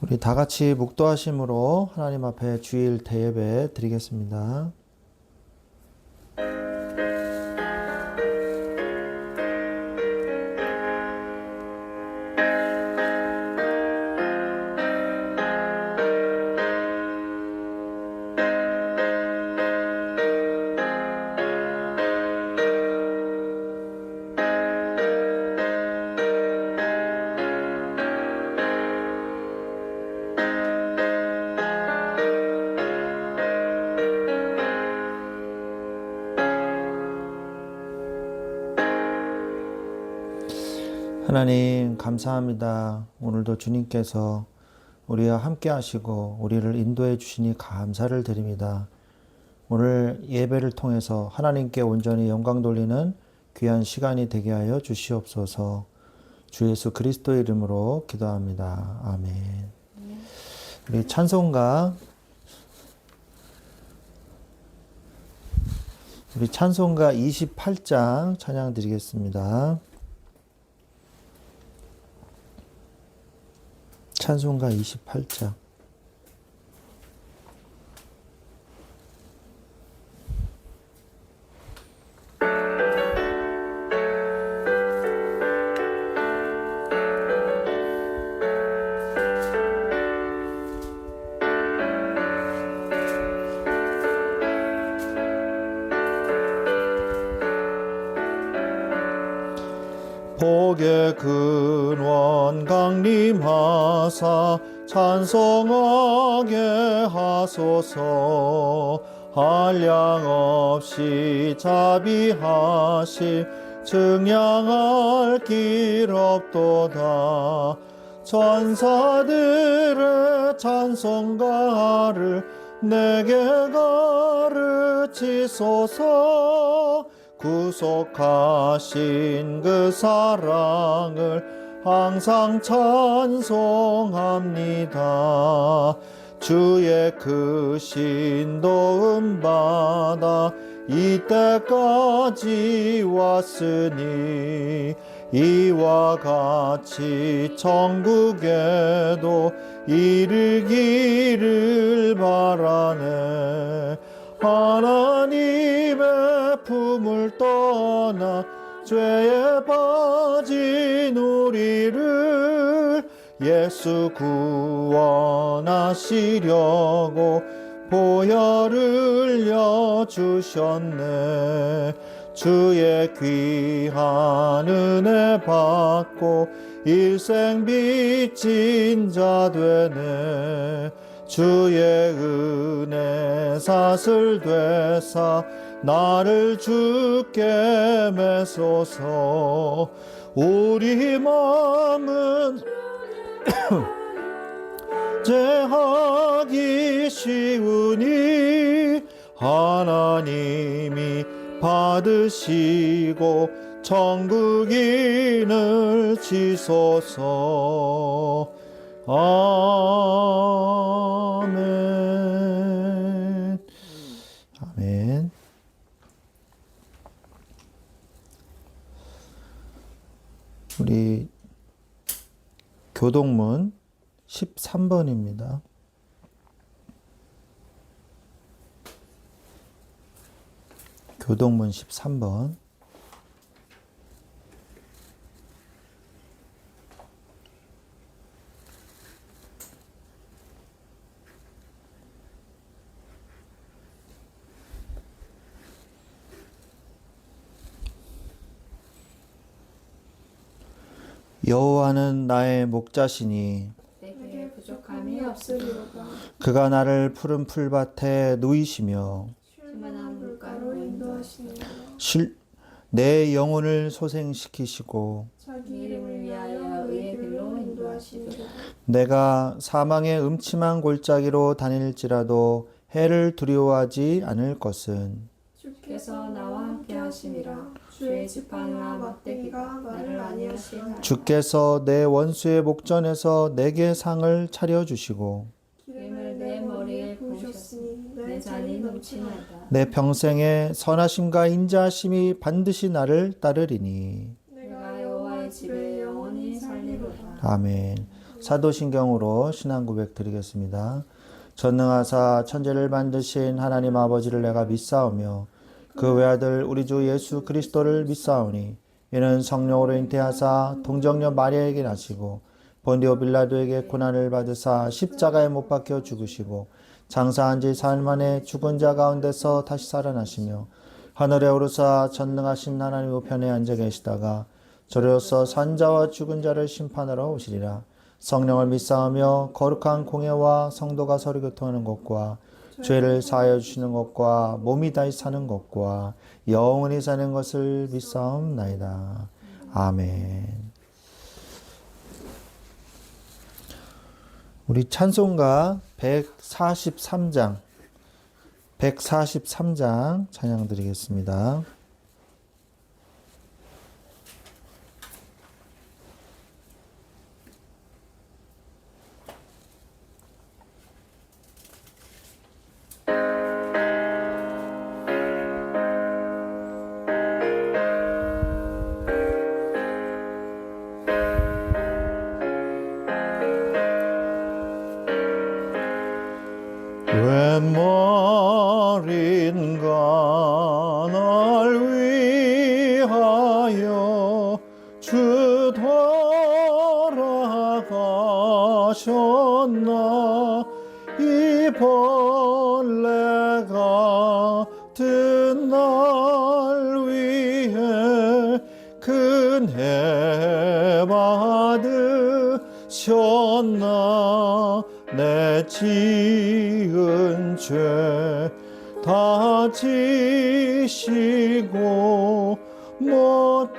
우리 다 같이 묵도하심으로 하나님 앞에 주일 대예배 드리겠습니다. 하나님 감사합니다. 오늘도 주님께서 우리와 함께 하시고 우리를 인도해 주시니 감사를 드립니다. 오늘 예배를 통해서 하나님께 온전히 영광 돌리는 귀한 시간이 되게 하여 주시옵소서. 주 예수 그리스도의 이름으로 기도합니다. 아멘. 우리 찬송가 28장 찬양 드리겠습니다. 찬송가 28장. 복의 근원 강림하사 찬송하게 하소서. 한량없이 자비하시 증량할 길 없도다. 천사들의 찬송가를 내게 가르치소서. 구속하신 그 사랑을 항상 찬송합니다. 주의 크신 도움 받아 이때까지 왔으니 이와 같이 천국에도 이르기를 바라네. 하나님의 품을 떠나 죄에 빠진 우리를 예수 구원하시려고 보혈을 여주셨네. 주의 귀한 은혜 받고 일생 빚진 자 되네. 주의 은혜 사슬 되사 나를 주께 매소서. 우리 마음은 제하기 쉬우니 하나님이 받으시고 천국인을 지소서. 아멘. 아멘. 우리 교동문 13번입니다. 교동문 13번. 여호와는 나의 목자시니 내게 부족함이 없으리로다. 그가 나를 푸른 풀밭에 누이시며 충만한 물가로 인도하시니라. 내 영혼을 소생시키시고 자기 이름을 위하여 의의 길로 인도하시리로다. 내가 사망의 음침한 골짜기로 다닐지라도 해를 두려워하지 않을 것은 주께서 나와 함께 하심이라. 주의 지팡이와 막대기가 나를 안위하시리라. 주께서 내 원수의 목전에서 내게 상을 차려주시고 기름을 내 머리에 부으셨으니 내 잔이 넘치나이다. 내 평생에 선하심과 인자하심이 반드시 나를 따르리니. 내가 여호와의 집에 영원히 살리로다. 아멘. 사도신경으로 신앙 고백 드리겠습니다. 전능하사 천지를 만드신 하나님 아버지를 내가 믿사오며 그 외아들 우리 주 예수 그리스도를 믿사오니 이는 성령으로 잉태하사 동정녀 마리아에게 나시고 본디오 빌라도에게 고난을 받으사 십자가에 못 박혀 죽으시고 장사한 지 사흘 만에 죽은 자 가운데서 다시 살아나시며 하늘에 오르사 전능하신 하나님 우편에 앉아 계시다가 저리로서 산자와 죽은 자를 심판하러 오시리라. 성령을 믿사오며 거룩한 공예와 성도가 서로 교통하는 것과 죄를 사하여 주시는 것과 몸이 다시 사는 것과 영원히 사는 것을 믿사옵나이다. 아멘. 우리 찬송가 143장 찬양 드리겠습니다. 웬 말인가 날 위하여 주 돌아가셨나 이 벌레 같은 날 위해 큰해 받으셨나 내 지은 죄 다 지시고 못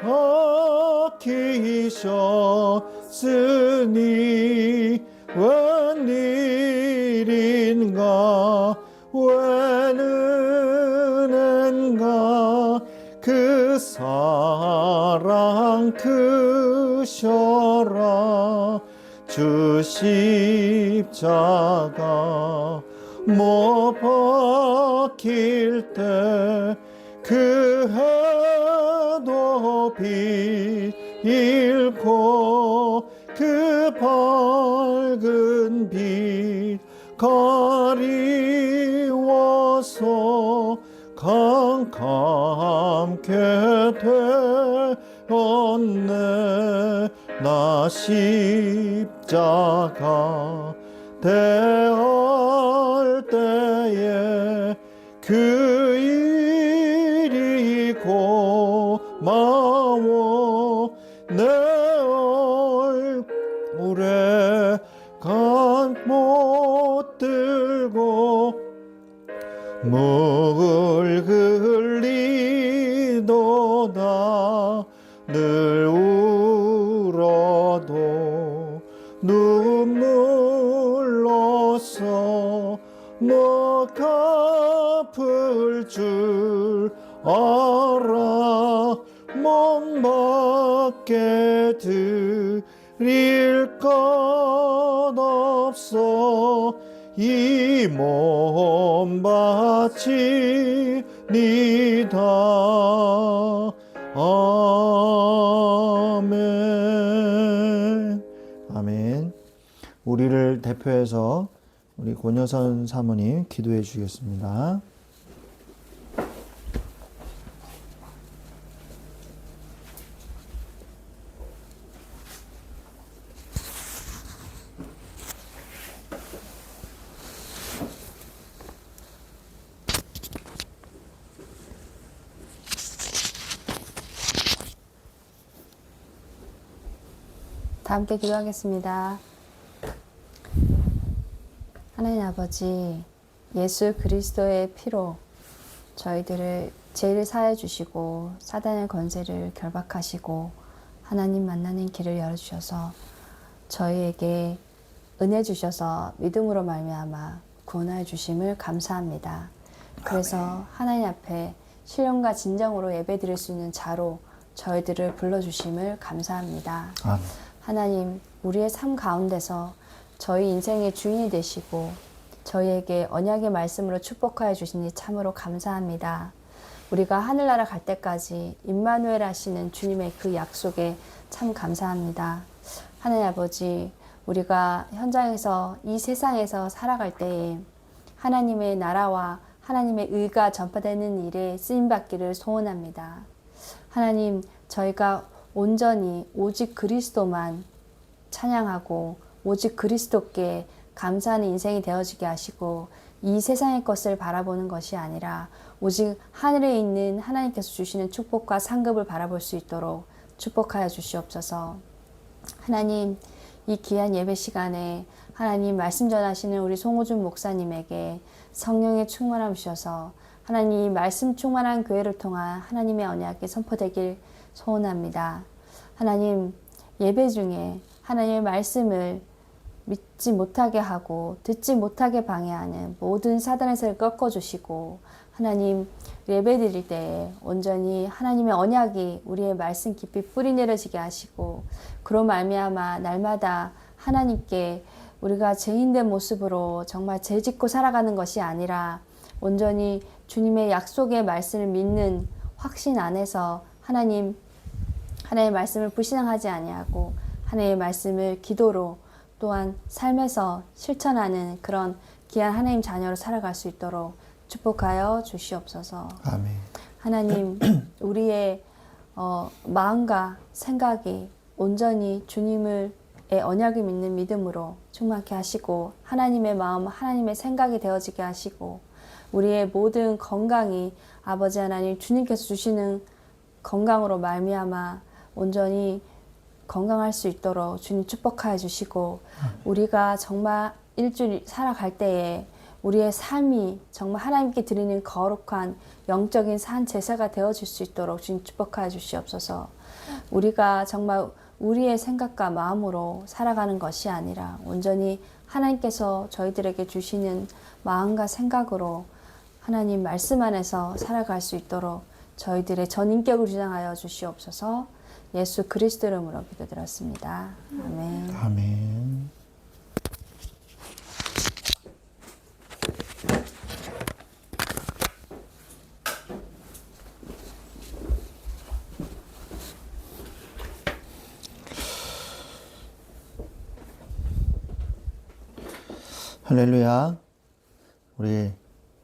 박히셨으니 웬일인가 웬 은혜인가 그 사랑 크셔라 주 십자가 못 박힐 때 그 해도 빛 잃고 그 밝은 빛 가리워서 캄캄케 되었네 나 십자가 대할 때에 그 일이 고마워 내 얼굴에 간 못 들고 묵을 흘리도다 늘 울어도 눈물로써 못 갚을 줄 알아 몸밖에 드릴 것 없어 이 몸 바치니다. 아멘. 아멘. 우리를 대표해서 우리 권여선 사모님 기도해 주시겠습니다. 다 함께 기도하겠습니다. 하나님 아버지, 예수 그리스도의 피로 저희들을 죄를 사해 주시고 사단의 권세를 결박하시고 하나님 만나는 길을 열어주셔서 저희에게 은혜 주셔서 믿음으로 말미암아 구원하여 주심을 감사합니다. 그래서 하나님 앞에 신령과 진정으로 예배드릴 수 있는 자로 저희들을 불러주심을 감사합니다. 아멘. 하나님, 우리의 삶 가운데서 저희 인생의 주인이 되시고 저희에게 언약의 말씀으로 축복하여 주시니 참으로 감사합니다. 우리가 하늘나라 갈 때까지 임마누엘 하시는 주님의 그 약속에 참 감사합니다. 하나님 아버지, 우리가 현장에서 이 세상에서 살아갈 때에 하나님의 나라와 하나님의 의가 전파되는 일에 쓰임받기를 소원합니다. 하나님, 저희가 온전히 오직 그리스도만 찬양하고 오직 그리스도께 감사하는 인생이 되어지게 하시고 이 세상의 것을 바라보는 것이 아니라 오직 하늘에 있는 하나님께서 주시는 축복과 상급을 바라볼 수 있도록 축복하여 주시옵소서. 하나님, 이 귀한 예배 시간에 하나님 말씀 전하시는 우리 송호준 목사님에게 성령의 충만함 주셔서 하나님 이 말씀 충만한 교회를 통한 하나님의 언약이 선포되길 소원합니다. 하나님, 예배 중에 하나님의 말씀을 믿지 못하게 하고 듣지 못하게 방해하는 모든 사단의 세를 꺾어주시고 하나님 예배 드릴 때에 온전히 하나님의 언약이 우리의 말씀 깊이 뿌리 내려지게 하시고 그로 말미암아 날마다 하나님께 우리가 죄인된 모습으로 정말 죄짓고 살아가는 것이 아니라 온전히 주님의 약속의 말씀을 믿는 확신 안에서 하나님의 말씀을 불신앙하지 아니하고 하나님의 말씀을 기도로 또한 삶에서 실천하는 그런 귀한 하나님 자녀로 살아갈 수 있도록 축복하여 주시옵소서. 아멘. 하나님, 우리의 마음과 생각이 온전히 주님의 언약을 믿는 믿음으로 충만케 하시고 하나님의 마음, 하나님의 생각이 되어지게 하시고 우리의 모든 건강이 아버지 하나님 주님께서 주시는 건강으로 말미암아 온전히 건강할 수 있도록 주님 축복하여 주시고 우리가 정말 일주일 살아갈 때에 우리의 삶이 정말 하나님께 드리는 거룩한 영적인 산 제사가 되어질 수 있도록 주님 축복하여 주시옵소서. 우리가 정말 우리의 생각과 마음으로 살아가는 것이 아니라 온전히 하나님께서 저희들에게 주시는 마음과 생각으로 하나님 말씀 안에서 살아갈 수 있도록 저희들의 전인격을 주장하여 주시옵소서. 예수 그리스도 이름으로 기도드렸습니다. 아멘. 아멘. 할렐루야. 우리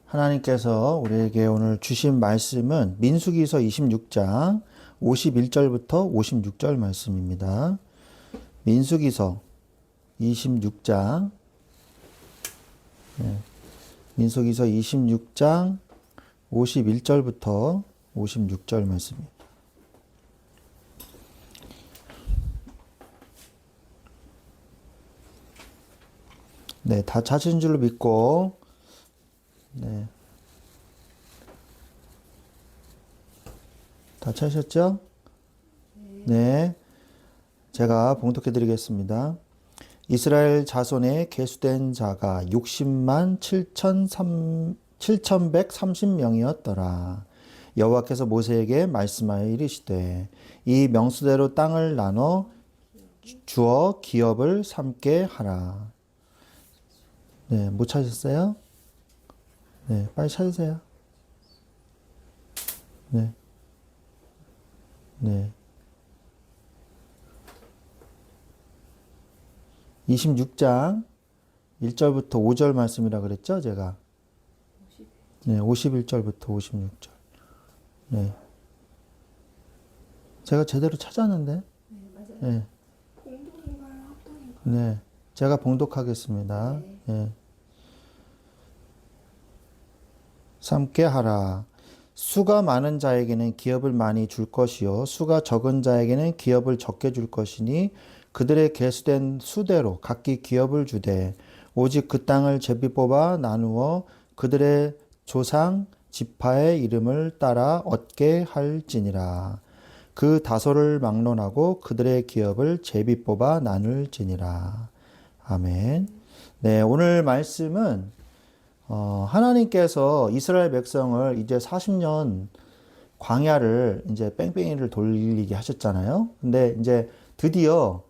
하나님께서 우리에게 오늘 주신 말씀은 민수기서 26장 51절부터 56절 말씀입니다. 민수기서 26장 민수기서 26장 51절부터 56절 말씀입니다. 네, 다 찾은 줄로 믿고 네. 다 찾으셨죠? 네. 제가 봉독해 드리겠습니다. 이스라엘 자손의 계수된 자가 60만 7,130명이었더라. 여호와께서 모세에게 말씀하여 이르시되 이 명수대로 땅을 나눠 주어 기업을 삼게 하라. 네, 못 찾으셨어요? 네, 빨리 찾으세요. 네. 네. 26장 1절부터 5절 말씀이라 그랬죠, 제가? 네, 51절부터 56절. 네. 제가 제대로 찾았는데? 네, 맞아요. 네. 공동인가요? 합동인가요? 네. 제가 봉독하겠습니다. 네. 네. 삼게 하라. 수가 많은 자에게는 기업을 많이 줄 것이요 수가 적은 자에게는 기업을 적게 줄 것이니 그들의 계수된 수대로 각기 기업을 주되 오직 그 땅을 제비 뽑아 나누어 그들의 조상 지파의 이름을 따라 얻게 할지니라. 그 다소를 막론하고 그들의 기업을 제비 뽑아 나눌지니라. 아멘. 네, 오늘 말씀은 하나님께서 이스라엘 백성을 이제 40년 광야를 이제 뺑뺑이를 돌리게 하셨잖아요. 근데 이제 드디어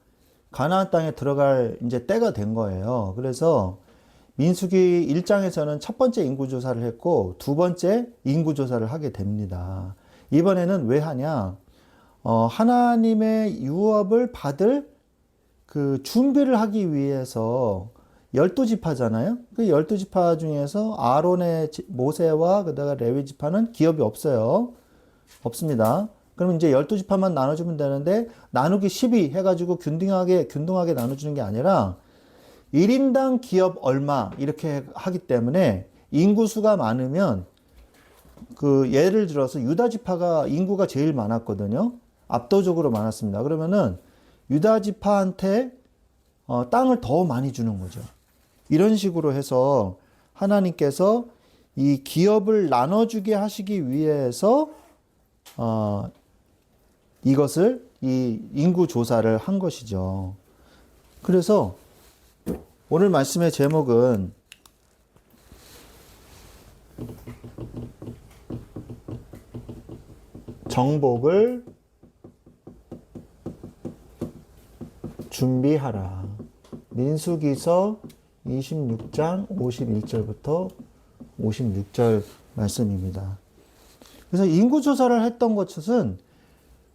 가나안 땅에 들어갈 이제 때가 된 거예요. 그래서 민수기 1장에서는 첫 번째 인구조사를 했고 두 번째 인구조사를 하게 됩니다. 이번에는 왜 하냐? 하나님의 유업을 받을 그 준비를 하기 위해서 12지파잖아요. 그 12지파 중에서 아론의 모세와 그다가 레위 지파는 기업이 없어요. 없습니다. 그럼 이제 12지파만 나눠주면 되는데 나누기 12 해가지고 균등하게 나눠주는 게 아니라 1인당 기업 얼마 이렇게 하기 때문에 인구수가 많으면 그 예를 들어서 유다 지파가 인구가 제일 많았거든요. 압도적으로 많았습니다. 그러면은 유다 지파한테 땅을 더 많이 주는 거죠. 이런 식으로 해서 하나님께서 이 기업을 나눠주게 하시기 위해서 이것을 이 인구 조사를 한 것이죠. 그래서 오늘 말씀의 제목은 정복을 준비하라. 민수기서 26장 51절부터 56절 말씀입니다. 그래서 인구조사를 했던 것은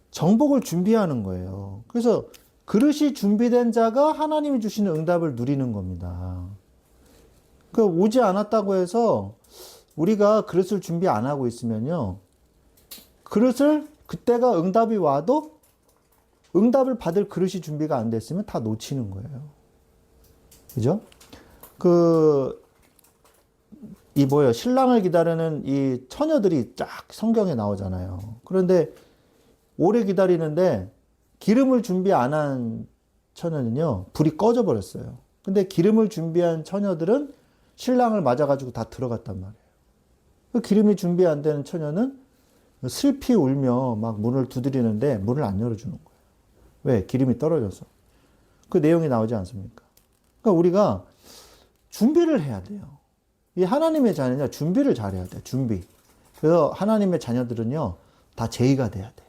정복을 준비하는 거예요. 그래서 그릇이 준비된 자가 하나님이 주시는 응답을 누리는 겁니다. 그 오지 않았다고 해서 우리가 그릇을 준비 안 하고 있으면요. 그릇을 그때가 응답이 와도 응답을 받을 그릇이 준비가 안 됐으면 다 놓치는 거예요. 그죠? 신랑을 기다리는 이 처녀들이 쫙 성경에 나오잖아요. 그런데 오래 기다리는데 기름을 준비 안 한 처녀는요, 불이 꺼져 버렸어요. 근데 기름을 준비한 처녀들은 신랑을 맞아가지고 다 들어갔단 말이에요. 그 기름이 준비 안 되는 처녀는 슬피 울며 막 문을 두드리는데 문을 안 열어주는 거예요. 왜? 기름이 떨어져서. 그 내용이 나오지 않습니까? 그러니까 우리가 준비를 해야 돼요. 이 하나님의 자녀냐 준비를 잘해야 돼요. 준비. 그래서 하나님의 자녀들은요 다 제의가 돼야 돼요.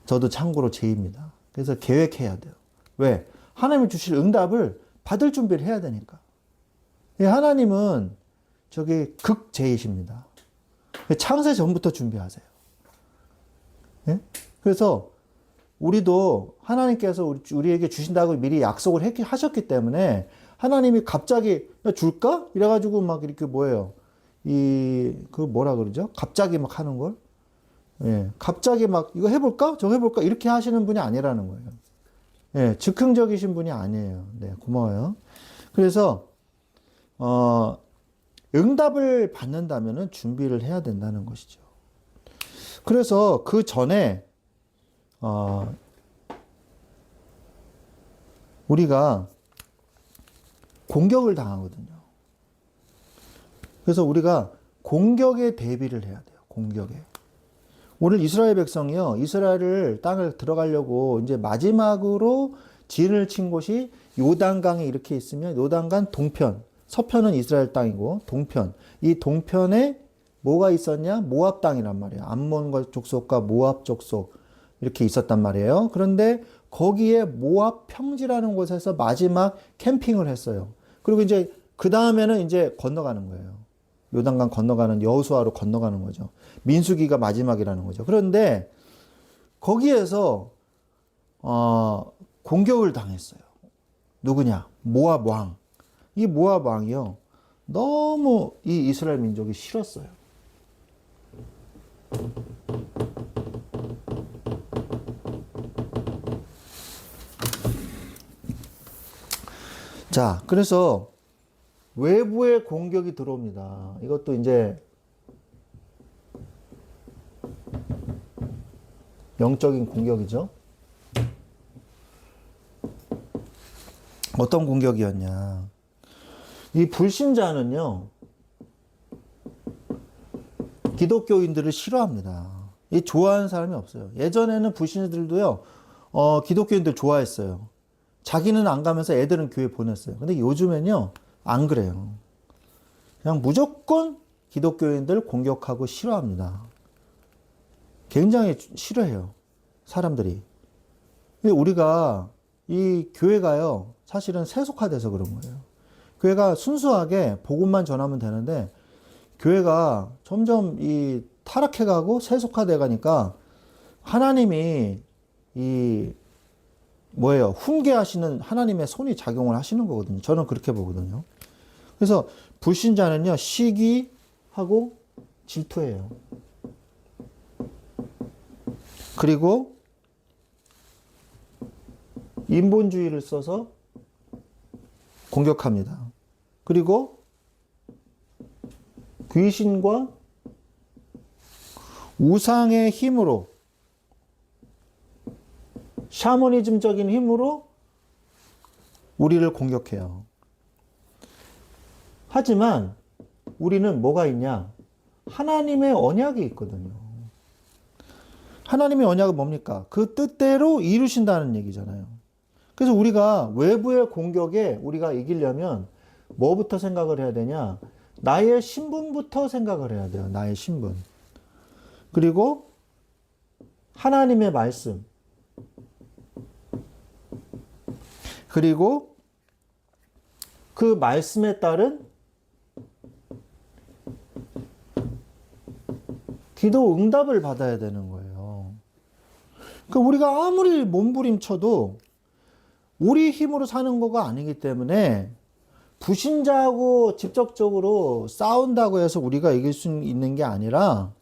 저도 참고로 제의입니다. 그래서 계획해야 돼요. 왜? 하나님이 주실 응답을 받을 준비를 해야 되니까. 하나님은 저기 극제이십니다. 창세 전부터 준비하세요. 예? 그래서 우리도 하나님께서 우리에게 주신다고 미리 약속을 하셨기 때문에 하나님이 갑자기 줄까? 이래가지고 막 이렇게 뭐예요? 뭐라 그러죠? 갑자기 막 하는 걸? 예, 갑자기 막 이거 해볼까? 저거 해볼까? 이렇게 하시는 분이 아니라는 거예요. 예, 즉흥적이신 분이 아니에요. 네, 고마워요. 그래서, 응답을 받는다면은 준비를 해야 된다는 것이죠. 그래서 그 전에, 우리가 공격을 당하거든요. 그래서 우리가 공격에 대비를 해야 돼요. 공격에. 오늘 이스라엘 백성이요. 이스라엘을 땅을 들어가려고 이제 마지막으로 진을 친 곳이 요단강에 이렇게 있으면 요단강 동편, 서편은 이스라엘 땅이고 동편. 이 동편에 뭐가 있었냐? 모압 땅이란 말이에요. 암몬 족속과 모압 족속 이렇게 있었단 말이에요. 그런데 거기에 모압 평지라는 곳에서 마지막 캠핑을 했어요. 그리고 이제 그 다음에는 이제 건너가는 거예요. 요단강 건너가는 여호수아로 건너가는 거죠. 민수기가 마지막이라는 거죠. 그런데 거기에서 공격을 당했어요. 누구냐? 모압 왕. 이 모압 왕이요. 너무 이 이스라엘 민족이 싫었어요. 자, 그래서 외부의 공격이 들어옵니다. 이것도 이제 영적인 공격이죠. 어떤 공격이었냐. 이 불신자는요, 기독교인들을 싫어합니다. 이 좋아하는 사람이 없어요. 예전에는 불신자들도요, 기독교인들 좋아했어요. 자기는 안 가면서 애들은 교회 보냈어요. 근데 요즘엔요, 안 그래요. 그냥 무조건 기독교인들 공격하고 싫어합니다. 굉장히 싫어해요. 사람들이. 근데 우리가 이 교회가요, 사실은 세속화돼서 그런 거예요. 교회가 순수하게 복음만 전하면 되는데, 교회가 점점 이 타락해가고 세속화돼 가니까 하나님이 뭐예요? 훈계하시는 하나님의 손이 작용을 하시는 거거든요. 저는 그렇게 보거든요. 그래서 불신자는요, 시기하고 질투해요. 그리고 인본주의를 써서 공격합니다. 그리고 귀신과 우상의 힘으로, 샤머니즘적인 힘으로 우리를 공격해요. 하지만 우리는 뭐가 있냐? 하나님의 언약이 있거든요. 하나님의 언약은 뭡니까? 그 뜻대로 이루신다는 얘기잖아요. 그래서 우리가 외부의 공격에 우리가 이기려면 뭐부터 생각을 해야 되냐? 나의 신분부터 생각을 해야 돼요. 나의 신분. 그리고 하나님의 말씀. 그리고 그 말씀에 따른 기도 응답을 받아야 되는 거예요. 그러니까 우리가 아무리 몸부림쳐도 우리 힘으로 사는 거가 아니기 때문에 불신자하고 직접적으로 싸운다고 해서 우리가 이길 수 있는 게 아니라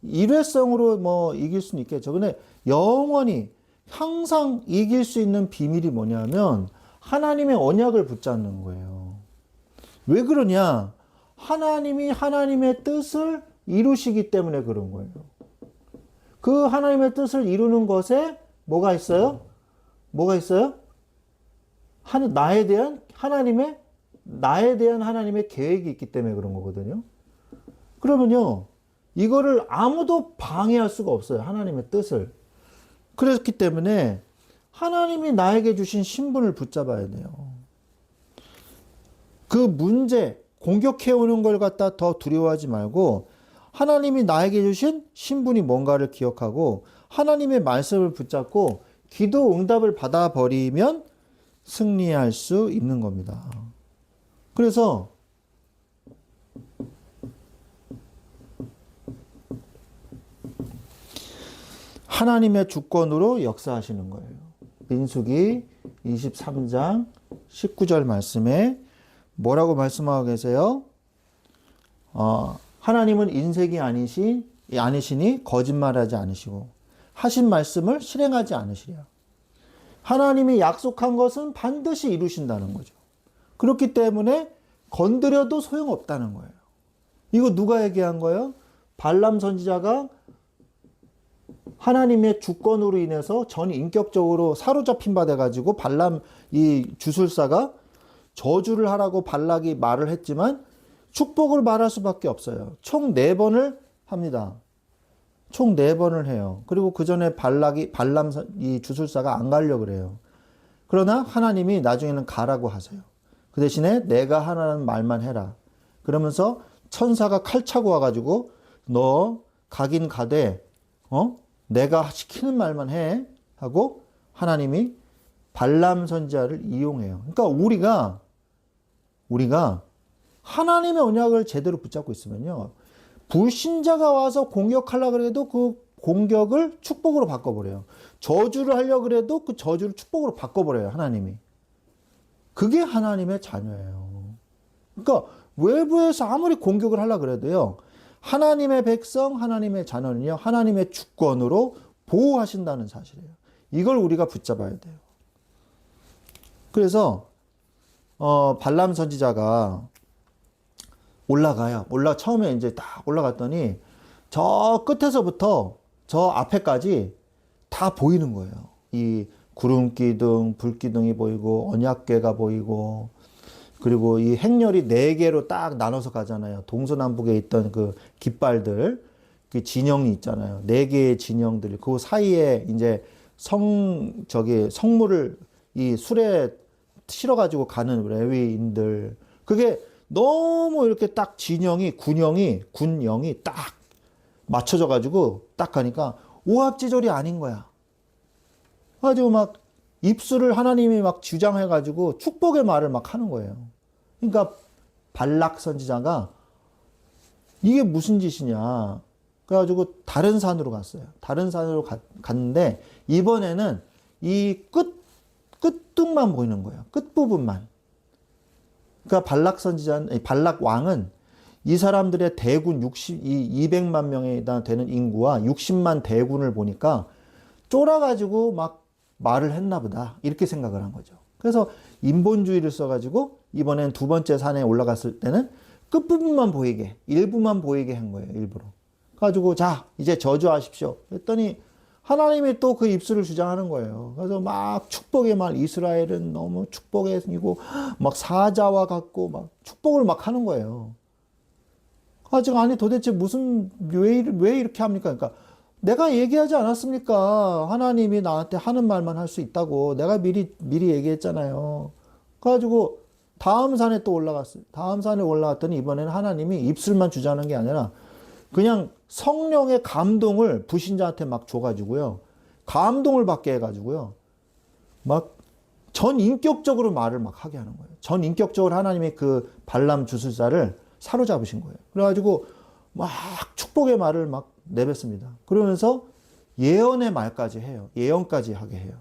일회성으로 뭐 이길 수는 있겠죠. 근데 영원히 항상 이길 수 있는 비밀이 뭐냐면 하나님의 언약을 붙잡는 거예요. 왜 그러냐? 하나님이 하나님의 뜻을 이루시기 때문에 그런 거예요. 그 하나님의 뜻을 이루는 것에 뭐가 있어요? 뭐가 있어요? 나에 대한 하나님의 계획이 있기 때문에 그런 거거든요. 그러면요, 이거를 아무도 방해할 수가 없어요. 하나님의 뜻을. 그렇기 때문에 하나님이 나에게 주신 신분을 붙잡아야 돼요. 그 문제, 공격해오는 걸 갖다 더 두려워하지 말고 하나님이 나에게 주신 신분이 뭔가를 기억하고 하나님의 말씀을 붙잡고 기도 응답을 받아버리면 승리할 수 있는 겁니다. 그래서 하나님의 주권으로 역사하시는 거예요. 민수기 23장 19절 말씀에 뭐라고 말씀하고 계세요? 하나님은 인색이 아니시니 거짓말하지 않으시고 하신 말씀을 실행하지 않으시랴. 하나님이 약속한 것은 반드시 이루신다는 거죠. 그렇기 때문에 건드려도 소용없다는 거예요. 이거 누가 얘기한 거예요? 발람 선지자가 하나님의 주권으로 인해서 전 인격적으로 사로잡힌 바 돼가지고 발람 이 주술사가 저주를 하라고 발락이 말을 했지만 축복을 말할 수밖에 없어요. 총 4번을 합니다. 총 4번을 해요. 그리고 그 전에 발람 이 주술사가 안 가려고 그래요. 그러나 하나님이 나중에는 가라고 하세요. 그 대신에 내가 하라는 말만 해라. 그러면서 천사가 칼 차고 와가지고 너 가긴 가되 내가 시키는 말만 해 하고 하나님이 발람 선지자를 이용해요. 그러니까 우리가 하나님의 언약을 제대로 붙잡고 있으면요, 불신자가 와서 공격하려고 해도 그 공격을 축복으로 바꿔버려요. 저주를 하려고 해도 그 저주를 축복으로 바꿔버려요. 하나님이. 그게 하나님의 자녀예요. 그러니까 외부에서 아무리 공격을 하려고 해도요, 하나님의 백성, 하나님의 자녀는요, 하나님의 주권으로 보호하신다는 사실이에요. 이걸 우리가 붙잡아야 돼요. 그래서 발람 선지자가 올라가요. 처음에 이제 딱 올라갔더니 저 끝에서부터 저 앞에까지 다 보이는 거예요. 이 구름기둥, 불기둥이 보이고 언약궤가 보이고, 그리고 이 행렬이 4개로 딱 나눠서 가잖아요. 동서남북에 있던 그 깃발들, 그 진영이 있잖아요. 4개의 진영들, 그 사이에 이제 성물을 이 술에 실어가지고 가는 레위인들, 그게 너무 이렇게 딱 군영이 딱 맞춰져가지고 딱 가니까 오합지졸이 아닌 거야. 가지고 막 입술을 하나님이 막 주장해가지고 축복의 말을 막 하는 거예요. 그러니까 발락 선지자가 이게 무슨 짓이냐. 그래가지고 다른 산으로 갔어요. 다른 산으로 갔는데 이번에는 이 끝뚝만 보이는 거예요. 끝부분만. 그러니까 발락 왕은 이 사람들의 대군 200만 명에 되는 인구와 60만 대군을 보니까 쫄아가지고 막 말을 했나 보다. 이렇게 생각을 한 거죠. 그래서 인본주의를 써가지고 이번엔 두 번째 산에 올라갔을 때는 끝부분만 보이게, 일부만 보이게 한 거예요. 일부러. 가지고 자, 이제 저주하십시오. 했더니 하나님이 또 그 입술을 주장하는 거예요. 그래서 막 축복의 말, 이스라엘은 너무 축복이고 막 사자와 같고 막 축복을 막 하는 거예요. 가지고 아니 도대체 왜 이렇게 합니까? 그러니까 내가 얘기하지 않았습니까? 하나님이 나한테 하는 말만 할 수 있다고 내가 미리 얘기했잖아요. 그래가지고 다음 산에 또 올라갔어요. 다음 산에 올라갔더니 이번에는 하나님이 입술만 주장하는 게 아니라 그냥 성령의 감동을 불신자한테 막 줘가지고요. 감동을 받게 해가지고요. 막 전인격적으로 말을 막 하게 하는 거예요. 전인격적으로 하나님의 그 발람 주술사를 사로잡으신 거예요. 그래가지고 막 축복의 말을 막 내뱉습니다. 그러면서 예언의 말까지 해요. 예언까지 하게 해요.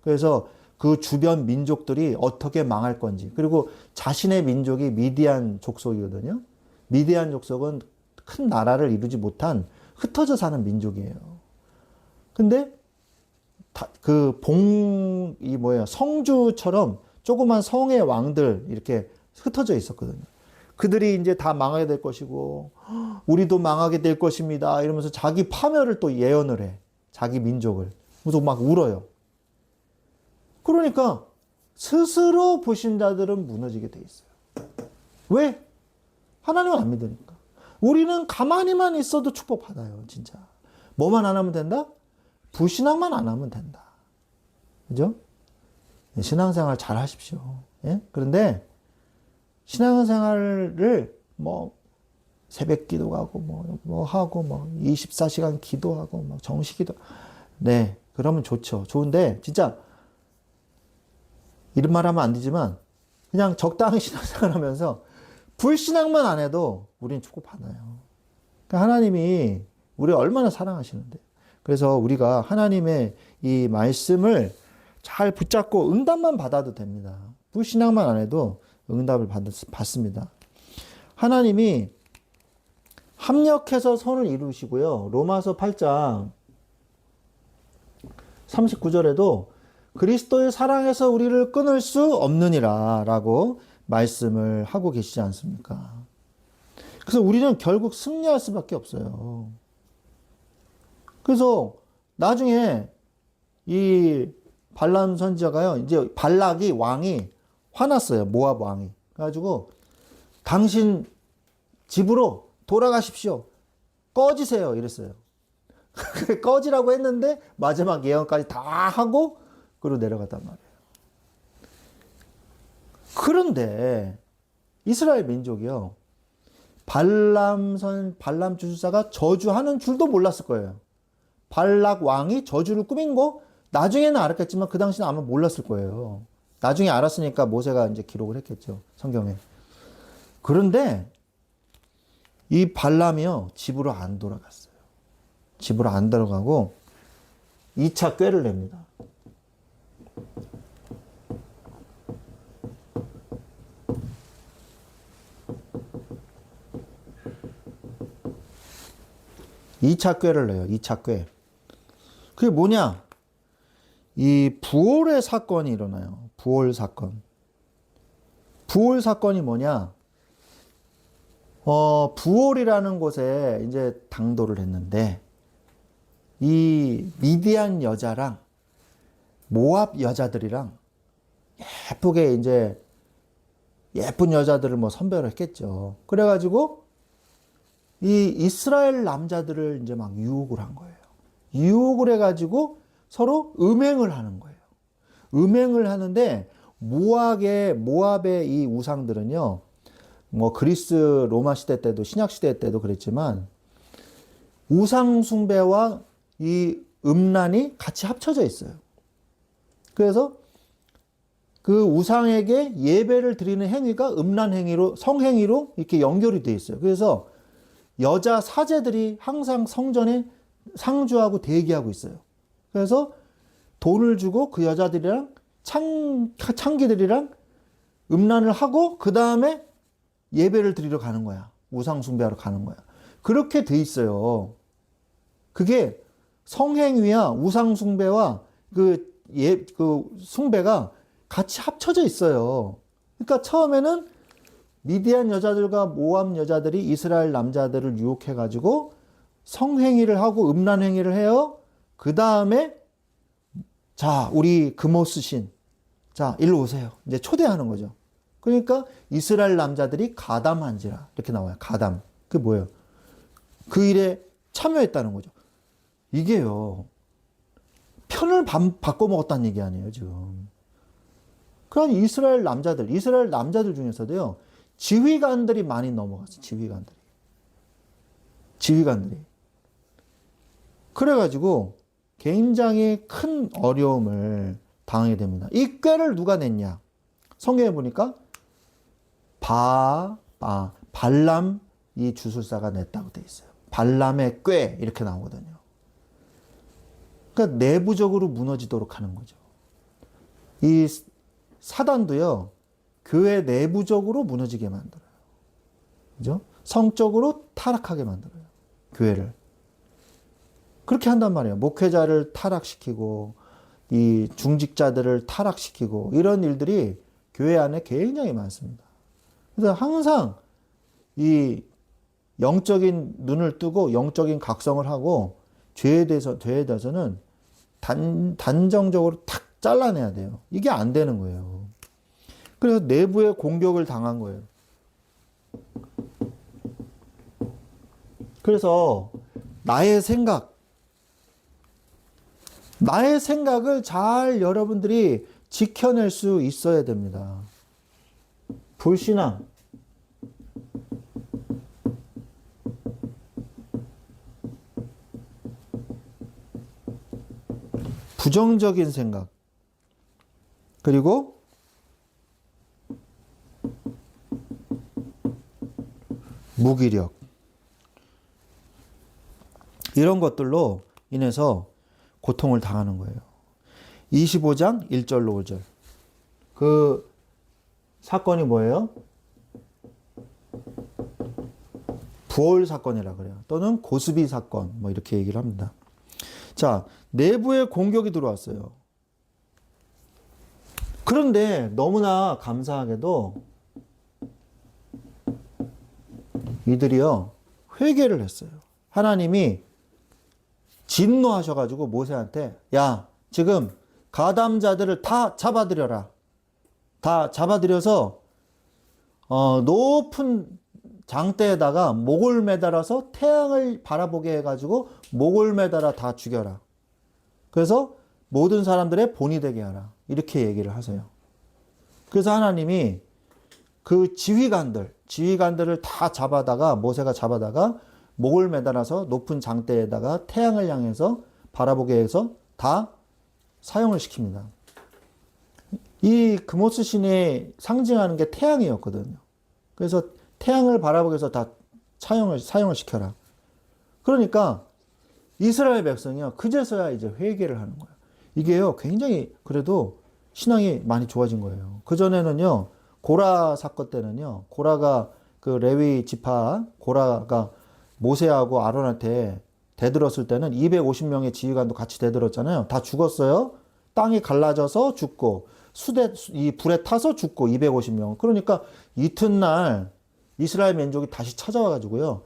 그래서 그 주변 민족들이 어떻게 망할 건지. 그리고 자신의 민족이 미디안 족속이거든요. 미디안 족속은 큰 나라를 이루지 못한 흩어져 사는 민족이에요. 근데 성주처럼 조그만 성의 왕들 이렇게 흩어져 있었거든요. 그들이 이제 다 망하게 될 것이고 우리도 망하게 될 것입니다. 이러면서 자기 파멸을 또 예언을 해. 자기 민족을. 그래서 막 울어요. 그러니까 스스로 불신자들은 무너지게 돼 있어요. 왜? 하나님을 안 믿으니까. 우리는 가만히만 있어도 축복받아요. 진짜. 뭐만 안 하면 된다? 불신앙만 안 하면 된다. 그죠? 신앙생활 잘 하십시오. 예? 그런데 신앙생활을 새벽 기도 가고 하고 24시간 기도하고 정시 기도. 네. 그러면 좋죠. 좋은데 진짜 이런 말 하면 안 되지만 그냥 적당히 신앙생활 하면서 불신앙만 안 해도 우리는 축복받아요. 그러니까 하나님이 우리를 얼마나 사랑하시는데. 그래서 우리가 하나님의 이 말씀을 잘 붙잡고 응답만 받아도 됩니다. 불신앙만 안 해도 응답을 받습니다. 하나님이 합력해서 선을 이루시고요. 로마서 8장 39절에도 그리스도의 사랑에서 우리를 끊을 수 없느니라 라고 말씀을 하고 계시지 않습니까? 그래서 우리는 결국 승리할 수밖에 없어요. 그래서 나중에 이 발람 선지자가요, 이제 발락이 왕이 화났어요. 모압 왕이. 그래가지고 당신 집으로 돌아가십시오. 꺼지세요. 이랬어요. 꺼지라고 했는데 마지막 예언까지 다 하고 그리고 내려갔단 말이에요. 그런데 이스라엘 민족이요. 발람 주술사가 저주하는 줄도 몰랐을 거예요. 발락 왕이 저주를 꾸민 거 나중에는 알았겠지만 그 당시는 아마 몰랐을 거예요. 나중에 알았으니까 모세가 이제 기록을 했겠죠. 성경에. 그런데 이 발람이요. 집으로 안 돌아갔어요. 집으로 안 들어가고 2차 꾀를 냅니다. 이 차 꾀를 내요. 2차 꾀. 그게 뭐냐? 이 부올의 사건이 일어나요. 부올 사건. 부올 사건이 뭐냐? 부올이라는 곳에 이제 당도를 했는데 이 미디안 여자랑 모압 여자들이랑 예쁘게 이제 예쁜 여자들을 선별을 했겠죠. 그래가지고 이 이스라엘 남자들을 이제 막 유혹을 한 거예요. 유혹을 해가지고 서로 음행을 하는 거예요. 음행을 하는데 모압의 이 우상들은요, 그리스 로마 시대 때도 신약 시대 때도 그랬지만 우상 숭배와 이 음란이 같이 합쳐져 있어요. 그래서 그 우상에게 예배를 드리는 행위가 음란 행위로, 성행위로 이렇게 연결이 되어 있어요. 그래서 여자 사제들이 항상 성전에 상주하고 대기하고 있어요. 그래서 돈을 주고 그 여자들이랑 창기들이랑 음란을 하고 그 다음에 예배를 드리러 가는 거야. 우상 숭배하러 가는 거야. 그렇게 돼 있어요. 그게 성행위와 우상 숭배와 그 숭배가 같이 합쳐져 있어요. 그러니까 처음에는 미디안 여자들과 모압 여자들이 이스라엘 남자들을 유혹해가지고 성행위를 하고 음란행위를 해요. 그 다음에 자, 우리 금오스 신. 자, 일로 오세요. 이제 초대하는 거죠. 그러니까 이스라엘 남자들이 가담한지라 이렇게 나와요. 가담. 그게 뭐예요? 그 일에 참여했다는 거죠. 이게요. 편을 바꿔 먹었다는 얘기 아니에요, 지금. 그러니까 이스라엘 남자들 중에서도요. 지휘관들이 많이 넘어갔어요. 지휘관들이. 그래가지고 굉장히 큰 어려움을 당하게 됩니다. 이 꾀를 누가 냈냐? 성경에 보니까 발람 이 주술사가 냈다고 돼 있어요. 발람의 꾀 이렇게 나오거든요. 그러니까 내부적으로 무너지도록 하는 거죠. 이 사단도요. 교회 내부적으로 무너지게 만들어요. 그죠? 성적으로 타락하게 만들어요. 교회를. 그렇게 한단 말이에요. 목회자를 타락시키고 이 중직자들을 타락시키고 이런 일들이 교회 안에 굉장히 많습니다. 그래서 항상 이 영적인 눈을 뜨고 영적인 각성을 하고 죄에 대해서는 단정적으로 탁 잘라내야 돼요. 이게 안 되는 거예요. 그래서 내부에 공격을 당한 거예요. 그래서 나의 생각을 잘 여러분들이 지켜낼 수 있어야 됩니다. 불신앙. 부정적인 생각. 그리고 무기력. 이런 것들로 인해서 고통을 당하는 거예요. 25장 1절로 5절. 그 사건이 뭐예요? 부올 사건이라 그래요. 또는 고스비 사건 뭐 이렇게 얘기를 합니다. 자, 내부에 공격이 들어왔어요. 그런데 너무나 감사하게도 이들이요 회개를 했어요. 하나님이 진노하셔가지고 모세한테 야 지금 가담자들을 다 잡아들여라. 다 잡아들여서 높은 장대에다가 목을 매달아서 태양을 바라보게 해가지고 목을 매달아 다 죽여라. 그래서 모든 사람들의 본이 되게 하라. 이렇게 얘기를 하세요. 그래서 하나님이 그 지휘관들을 다 잡아다가 모세가 잡아다가 목을 매달아서 높은 장대에다가 태양을 향해서 바라보게 해서 다 사용을 시킵니다. 이 금오스 신이 상징하는 게 태양이었거든요. 그래서 태양을 바라보게 해서 다 사용을 시켜라. 그러니까 이스라엘 백성이요. 그제서야 이제 회개를 하는 거예요. 이게요. 굉장히 그래도 신앙이 많이 좋아진 거예요. 그전에는요. 고라 사건 때는요. 고라가 그 레위 지파 고라가 모세하고 아론한테 대들었을 때는 250명의 지휘관도 같이 대들었잖아요. 다 죽었어요. 땅이 갈라져서 죽고 이 불에 타서 죽고 250명. 그러니까 이튿날 이스라엘 민족이 다시 찾아와 가지고요.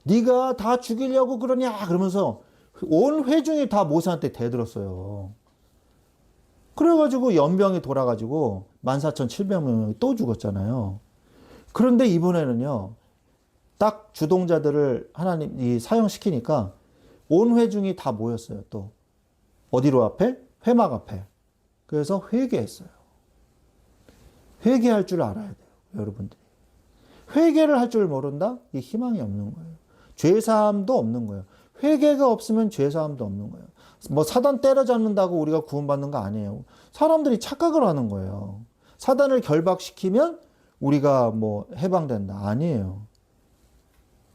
네가 다 죽이려고 그러냐 그러면서 온 회중이 다 모세한테 대들었어요. 그래가지고 연병이 돌아가지고 14,700명이 또 죽었잖아요. 그런데 이번에는요. 딱 주동자들을 하나님이 사용시키니까 온 회중이 다 모였어요. 또 어디로 앞에? 회막 앞에. 그래서 회개했어요. 회개할 줄 알아야 돼요. 여러분들이. 회개를 할 줄 모른다? 이 희망이 없는 거예요. 죄사함도 없는 거예요. 회개가 없으면 죄사함도 없는 거예요. 뭐 사단 때려잡는다고 우리가 구원받는 거 아니에요. 사람들이 착각을 하는 거예요. 사단을 결박시키면 우리가 뭐 해방된다. 아니에요.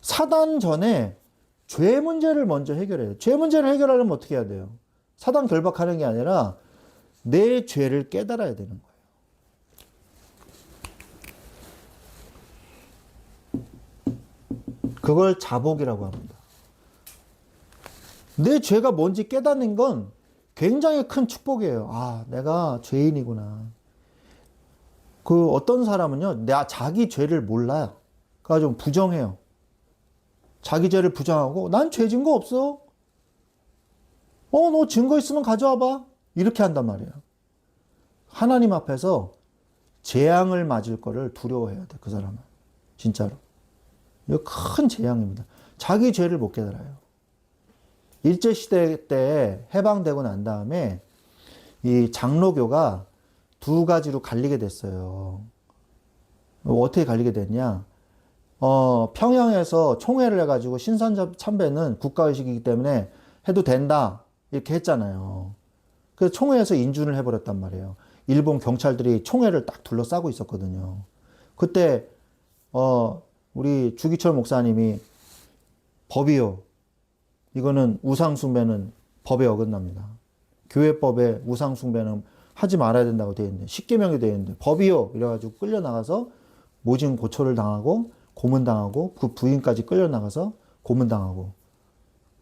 사단 전에 죄 문제를 먼저 해결해요. 죄 문제를 해결하려면 어떻게 해야 돼요? 사단 결박하는 게 아니라 내 죄를 깨달아야 되는 거예요. 그걸 자복이라고 합니다. 내 죄가 뭔지 깨닫는 건 굉장히 큰 축복이에요. 아, 내가 죄인이구나. 그 어떤 사람은요, 자기 죄를 몰라요. 그래가지고 부정해요. 자기 죄를 부정하고, 난 죄 진 거 없어. 너 증거 있으면 가져와봐. 이렇게 한단 말이에요. 하나님 앞에서 재앙을 맞을 거를 두려워해야 돼, 그 사람은. 진짜로. 이거 큰 재앙입니다. 자기 죄를 못 깨달아요. 일제시대 때 해방되고 난 다음에 이 장로교가 두 가지로 갈리게 됐어요. 어떻게 갈리게 됐냐? 평양에서 총회를 해가지고 신선 참배는 국가의식이기 때문에 해도 된다. 이렇게 했잖아요. 그래서 총회에서 인준을 해버렸단 말이에요. 일본 경찰들이 총회를 딱 둘러싸고 있었거든요. 그때, 우리 주기철 목사님이 법이요. 이거는 우상숭배는 법에 어긋납니다. 교회법에 우상숭배는 하지 말아야 된다고 되어 있는데, 십계명이 되어 있는데, 법이요. 이래가지고 끌려나가서 모진 고초를 당하고, 고문당하고, 그 부인까지 끌려나가서 고문당하고,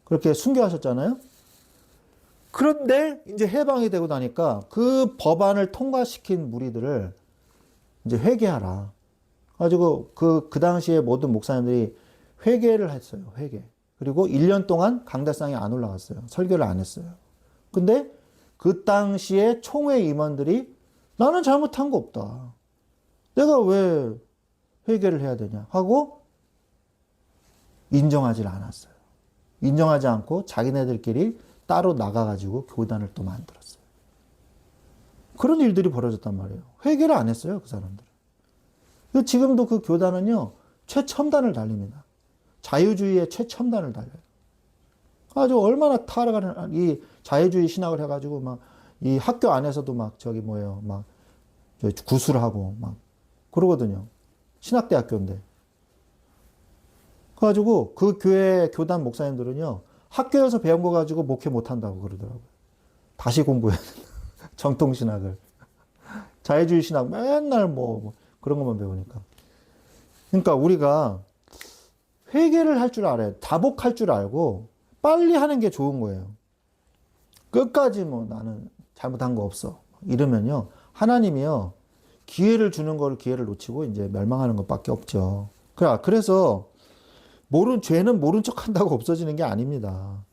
그렇게 순교하셨잖아요? 그런데 이제 해방이 되고 나니까 그 법안을 통과시킨 무리들을 이제 회개하라. 가지고 그 당시에 모든 목사님들이 회개를 했어요. 회개. 그리고 1년 동안 강대상에 안 올라갔어요. 설교를 안 했어요. 근데 그 당시에 총회 임원들이 나는 잘못한 거 없다. 내가 왜 회개를 해야 되냐 하고 인정하지 않았어요. 인정하지 않고 자기네들끼리 따로 나가가지고 교단을 또 만들었어요. 그런 일들이 벌어졌단 말이에요. 회개를 안 했어요, 그 사람들은. 지금도 그 교단은요, 최첨단을 달립니다. 자유주의의 최첨단을 달려요. 아주 얼마나 타락하는, 이 자유주의 신학을 해가지고 막, 이 학교 안에서도 막, 막, 구술하고 막, 그러거든요. 신학대학교인데. 그래가지고 그 교회 교단 목사님들은요, 학교에서 배운 거 가지고 목회 못한다고 그러더라고요. 다시 공부해야 된다. 정통신학을. 자유주의 신학 맨날 뭐 그런 것만 배우니까. 그러니까 우리가 회개를 할 줄 알아요. 다복할 줄 알고 빨리 하는 게 좋은 거예요. 끝까지 뭐 나는 잘못한 거 없어. 이러면요. 하나님이요. 기회를 주는 걸 기회를 놓치고 이제 멸망하는 것밖에 없죠. 그래서 죄는 모른 척 한다고 없어지는 게 아닙니다.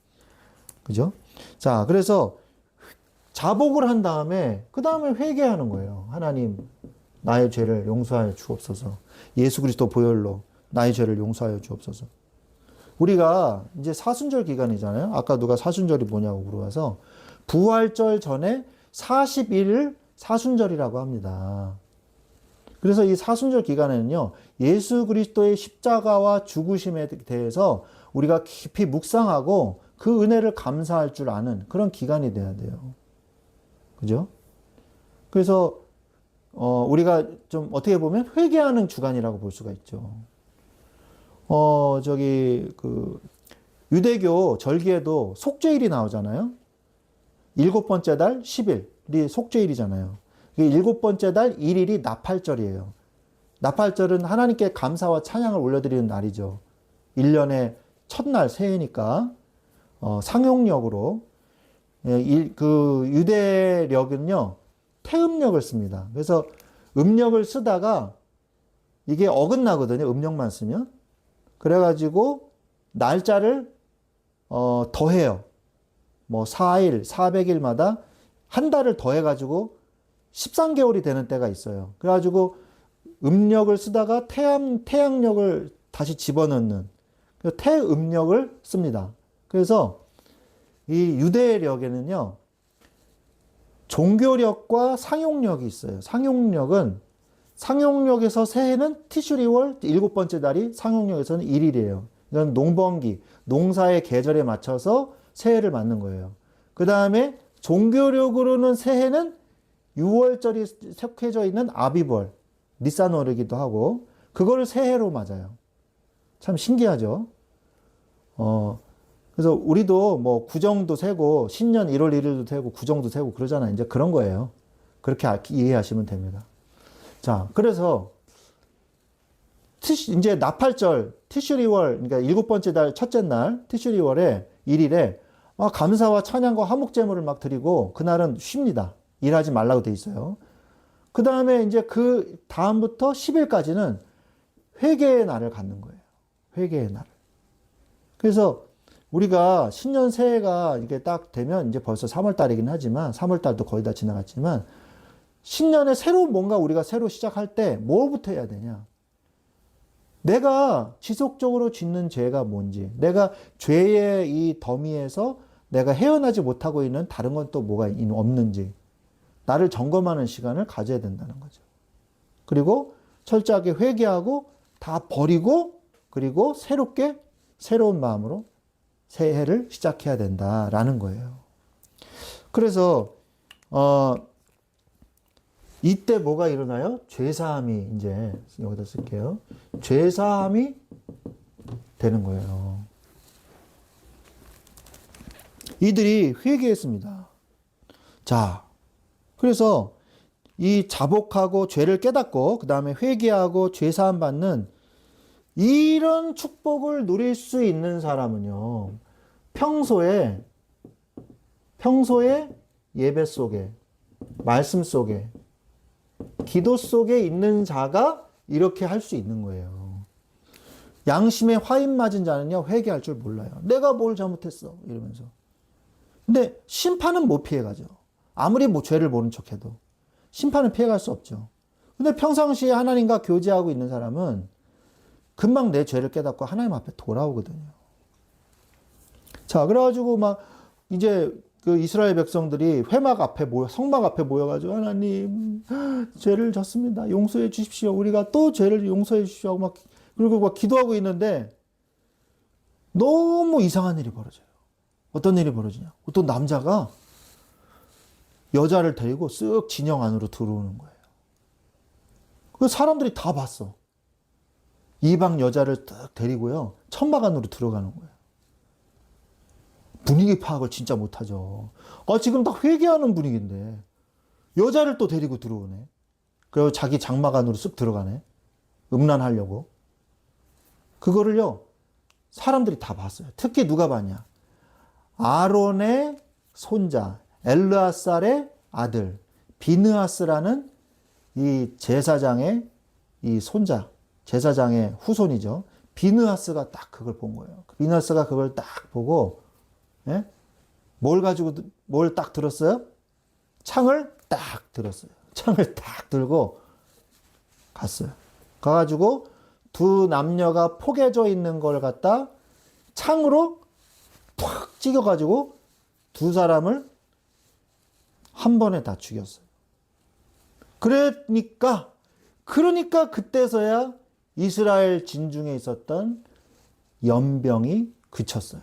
그죠? 자, 그래서 자복을 한 다음에, 그 다음에 회개하는 거예요. 하나님, 나의 죄를 용서하여 주옵소서. 예수 그리스도 보혈로 나의 죄를 용서하여 주옵소서. 우리가 이제 사순절 기간이잖아요. 아까 누가 사순절이 뭐냐고 물어봐서, 부활절 전에 40일 사순절이라고 합니다. 그래서 이 사순절 기간에는요, 예수 그리스도의 십자가와 죽으심에 대해서 우리가 깊이 묵상하고 그 은혜를 감사할 줄 아는 그런 기간이 돼야 돼요. 그죠? 그래서, 우리가 좀 어떻게 보면 회개하는 주간이라고 볼 수가 있죠. 유대교 절기에도 속죄일이 나오잖아요. 7번째 달 10일이 속죄일이잖아요. 7번째 달 1일이 나팔절이에요. 나팔절은 하나님께 감사와 찬양을 올려드리는 날이죠. 1년의 첫날 새해니까 상용력으로 그 유대력은요 태음력을 씁니다. 그래서 음력을 쓰다가 이게 어긋나거든요. 음력만 쓰면. 그래가지고 날짜를 더해요. 뭐 4일, 400일마다 한 달을 더해가지고 13개월이 되는 때가 있어요. 그래가지고 음력을 쓰다가 태양력을 다시 집어넣는 태음력을 씁니다. 그래서 이 유대력에는요 종교력과 상용력이 있어요. 상용력에서 새해는 티슈리월 7번째 달이 상용력에서는 1일이에요. 이건 농번기, 농사의 계절에 맞춰서 새해를 맞는 거예요. 그 다음에 종교력으로는 새해는 6월절이 속해져 있는 아비벌, 니산월이기도 하고 그거를 새해로 맞아요. 참 신기하죠. 그래서 우리도 뭐 구정도 세고 신년 1월 1일도 세고 구정도 세고 그러잖아요. 이제 그런 거예요. 그렇게 이해하시면 됩니다. 자, 그래서 이제 나팔절 티슈리월, 그러니까 7번째 달 첫째 날 티슈리월에 1일에 감사와 찬양과 화목제물을 막 드리고 그날은 쉽니다. 일하지 말라고 돼 있어요. 그 다음에 이제 그 다음부터 10일까지는 회개의 날을 갖는 거예요. 회개의 날. 그래서 우리가 신년 새해가 이게 딱 되면 이제 벌써 3월 달이긴 하지만 3월 달도 거의 다 지나갔지만 신년에 새로운 뭔가 우리가 새로 시작할 때 뭐부터 해야 되냐? 내가 지속적으로 짓는 죄가 뭔지, 내가 죄의 이 더미에서 내가 헤어나지 못하고 있는 다른 건 또 뭐가 없는지, 나를 점검하는 시간을 가져야 된다는 거죠. 그리고 철저하게 회개하고 다 버리고, 그리고 새롭게, 새로운 마음으로 새해를 시작해야 된다라는 거예요. 그래서, 이때 뭐가 일어나요? 죄사함이 이제 여기다 쓸게요. 죄사함이 되는 거예요. 이들이 회개했습니다. 자, 그래서 이 자복하고 죄를 깨닫고 그 다음에 회개하고 죄사함 받는 이런 축복을 누릴 수 있는 사람은요. 평소에 예배 속에 말씀 속에 기도 속에 있는 자가 이렇게 할 수 있는 거예요. 양심에 화인 맞은 자는요, 회개할 줄 몰라요. 내가 뭘 잘못했어. 이러면서. 근데 심판은 못 피해가죠. 아무리 뭐 죄를 모른 척 해도. 심판은 피해갈 수 없죠. 근데 평상시에 하나님과 교제하고 있는 사람은 금방 내 죄를 깨닫고 하나님 앞에 돌아오거든요. 자, 그래가지고 막 이제 그 이스라엘 백성들이 성막 앞에 모여가지고 하나님 죄를 졌습니다. 용서해 주십시오. 우리가 또 죄를 용서해 주십시오. 하고 그리고 막 기도하고 있는데 너무 이상한 일이 벌어져요. 어떤 일이 벌어지냐? 어떤 남자가 여자를 데리고 쓱 진영 안으로 들어오는 거예요. 그 사람들이 다 봤어. 이방 여자를 딱 데리고요. 천막 안으로 들어가는 거예요. 분위기 파악을 진짜 못하죠. 지금 다 회개하는 분위기인데 여자를 또 데리고 들어오네. 그리고 자기 장막 안으로 쓱 들어가네. 음란하려고. 그거를요. 사람들이 다 봤어요. 특히 누가 봤냐. 아론의 손자 엘르아살의 아들 비느하스라는 이 제사장의 이 손자, 제사장의 후손이죠. 비느하스가 딱 그걸 본 거예요. 비느하스가 그걸 딱 보고 예? 뭘 딱 들었어요? 창을 딱 들었어요. 창을 딱 들고 갔어요. 가가지고 두 남녀가 포개져 있는 걸 갖다 창으로 탁 찍어가지고 두 사람을 한 번에 다 죽였어요. 그러니까 그때서야 이스라엘 진중에 있었던 연병이 그쳤어요.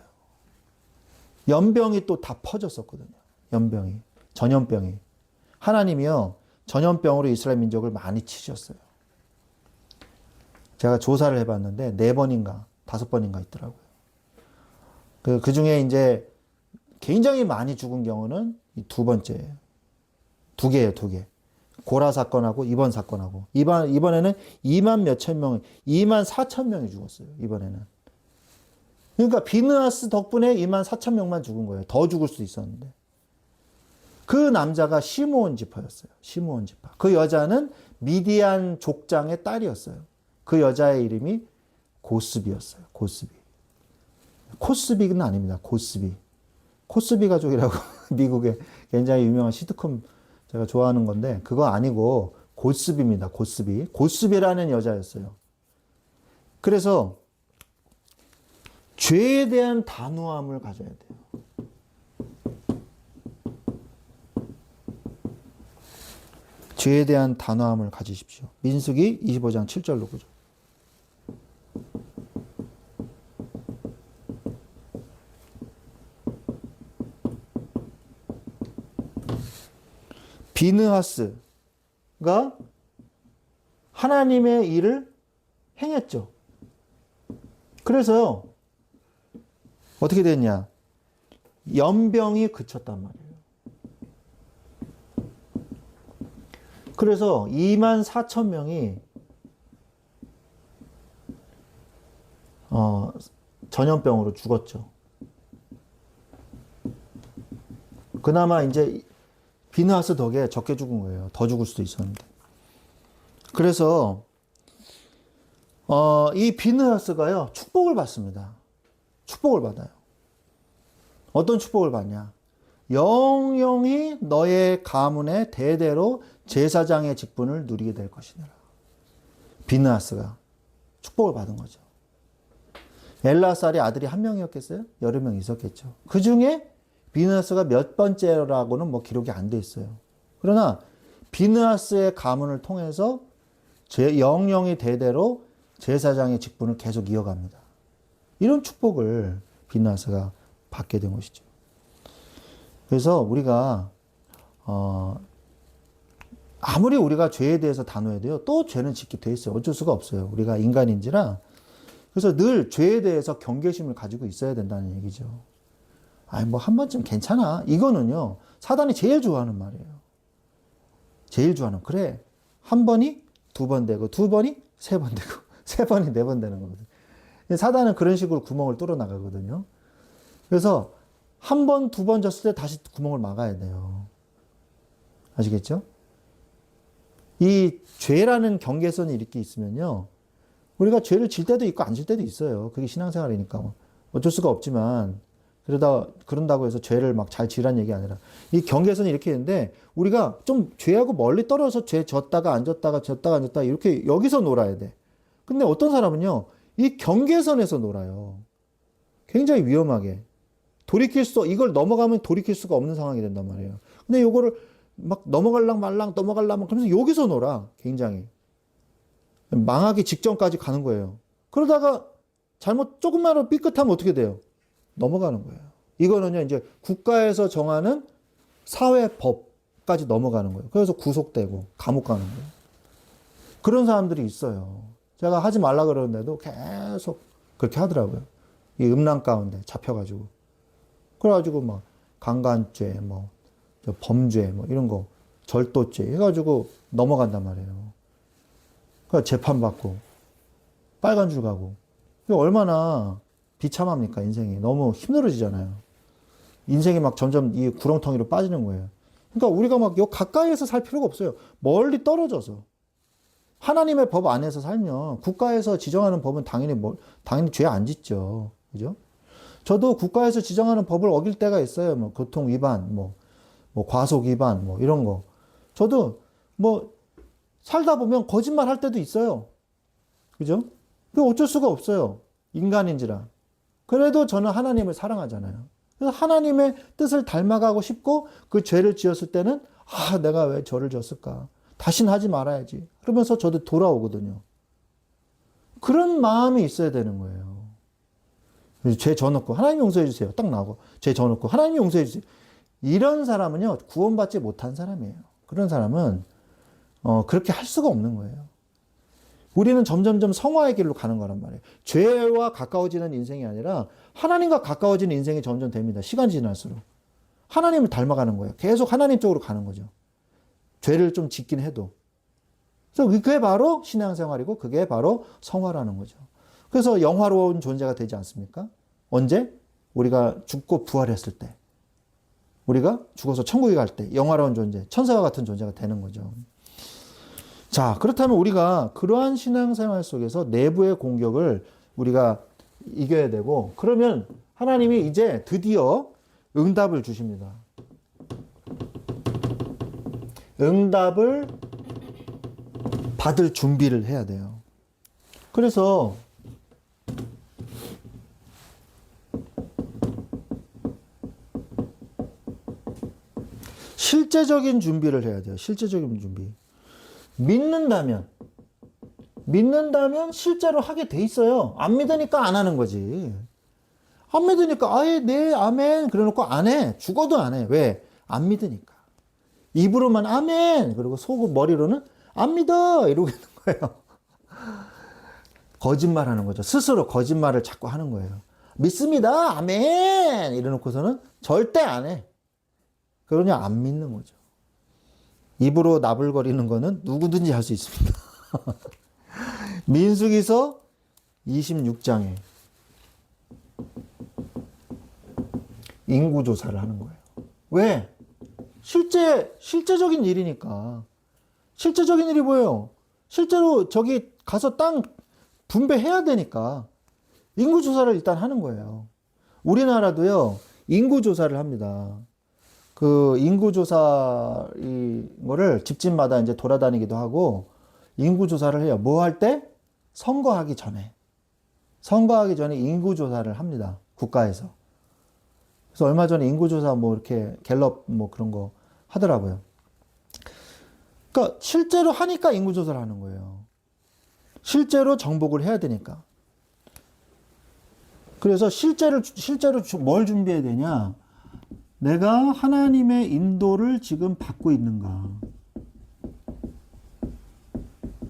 연병이 또 다 퍼졌었거든요. 연병이. 전염병이. 하나님이요. 전염병으로 이스라엘 민족을 많이 치셨어요. 제가 조사를 해봤는데 4번인가 5번인가 있더라고요. 그 중에 이제 굉장히 많이 죽은 경우는 이 2번째예요. 2개예요, 2개. 고라 사건하고 이번 사건하고. 이번에는 2만 몇천 명, 2만 4천 명이 죽었어요. 이번에는. 그러니까 비느하스 덕분에 2만 4천 명만 죽은 거예요. 더 죽을 수도 있었는데. 그 남자가 시므온 지파였어요. 시므온 지파. 그 여자는 미디안 족장의 딸이었어요. 그 여자의 이름이 고스비였어요. 고스비. 코스비는 아닙니다. 고스비. 코스비 가족이라고 미국의 굉장히 유명한 시트콤 제가 좋아하는 건데 그거 아니고 고스비입니다. 고스비. 고스비라는 여자였어요. 그래서 죄에 대한 단호함을 가져야 돼요. 죄에 대한 단호함을 가지십시오. 민수기 25장 7절로 보죠. 비느하스가 하나님의 일을 행했죠. 그래서 어떻게 됐냐? 연병이 그쳤단 말이에요. 그래서 24,000명이 전염병으로 죽었죠. 그나마 이제 비누하우스 덕에 적게 죽은 거예요. 더 죽을 수도 있었는데. 그래서 이 비누하우스가요, 축복을 받습니다. 축복을 받아요. 어떤 축복을 받냐? 영영이 너의 가문의 대대로 제사장의 직분을 누리게 될 것이니라. 비느하스가 축복을 받은 거죠. 엘라살이 아들이 한 명이었겠어요? 여러 명 있었겠죠. 그 중에 비느하스가 몇 번째라고는 뭐 기록이 안 돼 있어요. 그러나 비느하스의 가문을 통해서 영영이 대대로 제사장의 직분을 계속 이어갑니다. 이런 축복을 비느하스가 받게 된 것이죠. 그래서 우리가 아무리 우리가 죄에 대해서 단호해도요, 또 죄는 짓게 돼 있어요. 어쩔 수가 없어요. 우리가 인간인지라. 그래서 늘 죄에 대해서 경계심을 가지고 있어야 된다는 얘기죠. 아니 뭐 한 번쯤 괜찮아. 이거는요, 사단이 제일 좋아하는 말이에요. 제일 좋아하는. 그래, 한 번이 두 번 되고, 두 번이 세 번 되고, 세 번이 네 번 되는 거거든요. 사단은 그런 식으로 구멍을 뚫어 나가거든요. 그래서 한 번, 두 번 졌을 때 다시 구멍을 막아야 돼요. 아시겠죠? 이 죄라는 경계선이 이렇게 있으면요, 우리가 죄를 질 때도 있고 안 질 때도 있어요. 그게 신앙생활이니까 어쩔 수가 없지만, 그런다고 해서 죄를 막 잘 지란 얘기 아니라, 이 경계선이 이렇게 있는데, 우리가 좀 죄하고 멀리 떨어져서 죄 졌다가 안 졌다가 졌다가 안 졌다가 이렇게 여기서 놀아야 돼. 근데 어떤 사람은요, 이 경계선에서 놀아요. 굉장히 위험하게. 이걸 넘어가면 돌이킬 수가 없는 상황이 된단 말이에요. 근데 요거를 막 넘어갈랑 말랑 그러면서 여기서 놀아. 굉장히. 망하기 직전까지 가는 거예요. 그러다가 잘못 조금만 삐끗하면 어떻게 돼요? 넘어가는 거예요. 이거는요, 이제 국가에서 정하는 사회법까지 넘어가는 거예요. 그래서 구속되고 감옥 가는 거예요. 그런 사람들이 있어요. 제가 하지 말라 그러는데도 계속 그렇게 하더라고요. 이 음란 가운데 잡혀가지고. 그래가지고 막 강간죄, 뭐 범죄, 뭐 이런 거, 절도죄 해가지고 넘어간단 말이에요. 그러니까 재판받고 빨간 줄 가고. 얼마나 비참합니까, 인생이. 너무 힘들어지잖아요. 인생이 막 점점 이 구렁텅이로 빠지는 거예요. 그러니까 우리가 막 요 가까이에서 살 필요가 없어요. 멀리 떨어져서. 하나님의 법 안에서 살면, 국가에서 지정하는 법은 당연히 죄 안 짓죠. 그죠? 저도 국가에서 지정하는 법을 어길 때가 있어요. 뭐 교통 위반, 뭐 과속 위반, 뭐 이런 거. 저도 뭐 살다 보면 거짓말 할 때도 있어요. 그죠? 그 어쩔 수가 없어요. 인간인지라. 그래도 저는 하나님을 사랑하잖아요. 그래서 하나님의 뜻을 닮아가고 싶고, 그 죄를 지었을 때는 내가 왜 저를 지었을까? 다신 하지 말아야지. 그러면서 저도 돌아오거든요. 그런 마음이 있어야 되는 거예요. 죄 져놓고 하나님 용서해 주세요. 딱 나오고 죄 져놓고 하나님 용서해 주세요. 이런 사람은요, 구원받지 못한 사람이에요. 그런 사람은 그렇게 할 수가 없는 거예요. 우리는 점점점 성화의 길로 가는 거란 말이에요. 죄와 가까워지는 인생이 아니라 하나님과 가까워지는 인생이 점점 됩니다. 시간이 지날수록. 하나님을 닮아가는 거예요. 계속 하나님 쪽으로 가는 거죠. 죄를 좀 짓긴 해도. 그래서 그게 바로 신앙생활이고, 그게 바로 성화라는 거죠. 그래서 영화로운 존재가 되지 않습니까? 언제? 우리가 죽고 부활했을 때. 우리가 죽어서 천국에 갈 때 영화로운 존재, 천사와 같은 존재가 되는 거죠. 자, 그렇다면 우리가 그러한 신앙생활 속에서 내부의 공격을 우리가 이겨야 되고, 그러면 하나님이 이제 드디어 응답을 주십니다. 응답을 받을 준비를 해야 돼요. 그래서 실제적인 준비를 해야 돼요. 실제적인 준비. 믿는다면 실제로 하게 돼 있어요. 안 믿으니까 안 하는 거지. 안 믿으니까 아예 네 아멘 그래놓고 안 해. 죽어도 안 해. 왜? 안 믿으니까. 입으로만 아멘 그리고 머리로는 안 믿어 이러고 있는 거예요. 거짓말하는 거죠. 스스로 거짓말을 자꾸 하는 거예요. 믿습니다. 아멘. 이래놓고서는 절대 안 해. 그러냐 안 믿는 거죠. 입으로 나불거리는 거는 누구든지 할 수 있습니다. 민수기서 26장에 인구조사를 하는 거예요. 왜? 실제적인 일이니까. 실제적인 일이 뭐예요? 실제로 저기 가서 땅 분배해야 되니까 인구조사를 일단 하는 거예요. 우리나라도요, 인구조사를 합니다. 그 인구조사 이거를 집집마다 이제 돌아다니기도 하고 인구조사를 해요. 뭐 할 때? 선거하기 전에. 선거하기 전에 인구조사를 합니다. 국가에서. 그래서 얼마 전에 인구조사 뭐 이렇게 갤럽 뭐 그런 거 하더라고요. 그러니까 실제로 하니까 인구조사를 하는 거예요. 실제로 정복을 해야 되니까. 그래서 실제로 뭘 준비해야 되냐? 내가 하나님의 인도를 지금 받고 있는가?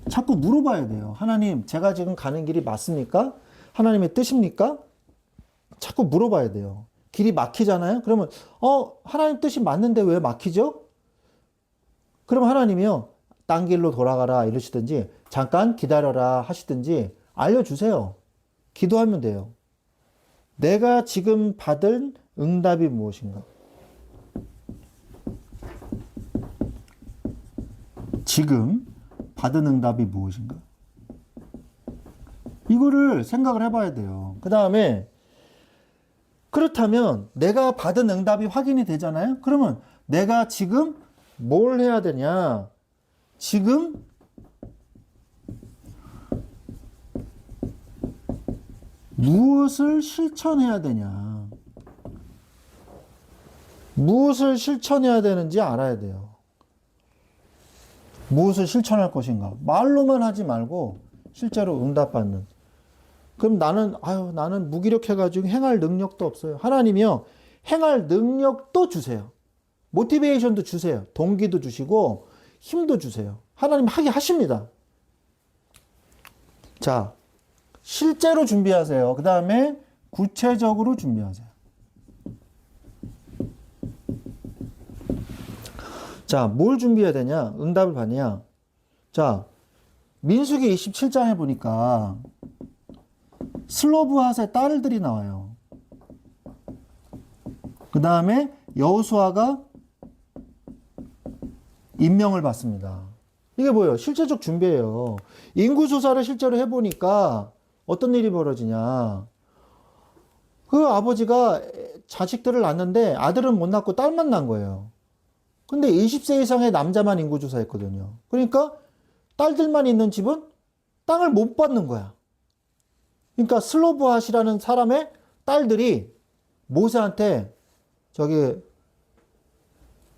자꾸 물어봐야 돼요. 하나님, 제가 지금 가는 길이 맞습니까? 하나님의 뜻입니까? 자꾸 물어봐야 돼요. 길이 막히잖아요? 그러면, 하나님 뜻이 맞는데 왜 막히죠? 그럼 하나님이요, 딴 길로 돌아가라 이러시든지, 잠깐 기다려라 하시든지 알려주세요. 기도하면 돼요. 내가 지금 받은 응답이 무엇인가? 지금 받은 응답이 무엇인가? 이거를 생각을 해봐야 돼요. 그 다음에 그렇다면 내가 받은 응답이 확인이 되잖아요? 그러면 내가 지금 뭘 해야 되냐? 지금 무엇을 실천해야 되냐? 무엇을 실천해야 되는지 알아야 돼요. 무엇을 실천할 것인가? 말로만 하지 말고 실제로 응답받는. 그럼 나는 무기력해가지고 행할 능력도 없어요. 하나님이요, 행할 능력도 주세요. 모티베이션도 주세요. 동기도 주시고 힘도 주세요. 하나님 하게 하십니다. 자, 실제로 준비하세요. 그 다음에 구체적으로 준비하세요. 자, 뭘 준비해야 되냐? 응답을 받냐? 자, 민수기 27장에 보니까 슬로브핫의 딸들이 나와요. 그 다음에 여호수아가 임명을 받습니다. 이게 뭐예요? 실제적 준비예요. 인구조사를 실제로 해보니까 어떤 일이 벌어지냐? 그 아버지가 자식들을 낳는데 아들은 못 낳고 딸만 낳은 거예요. 근데 20세 이상의 남자만 인구조사했거든요. 그러니까 딸들만 있는 집은 땅을 못 받는 거야. 그러니까 슬로브핫이라는 사람의 딸들이 모세한테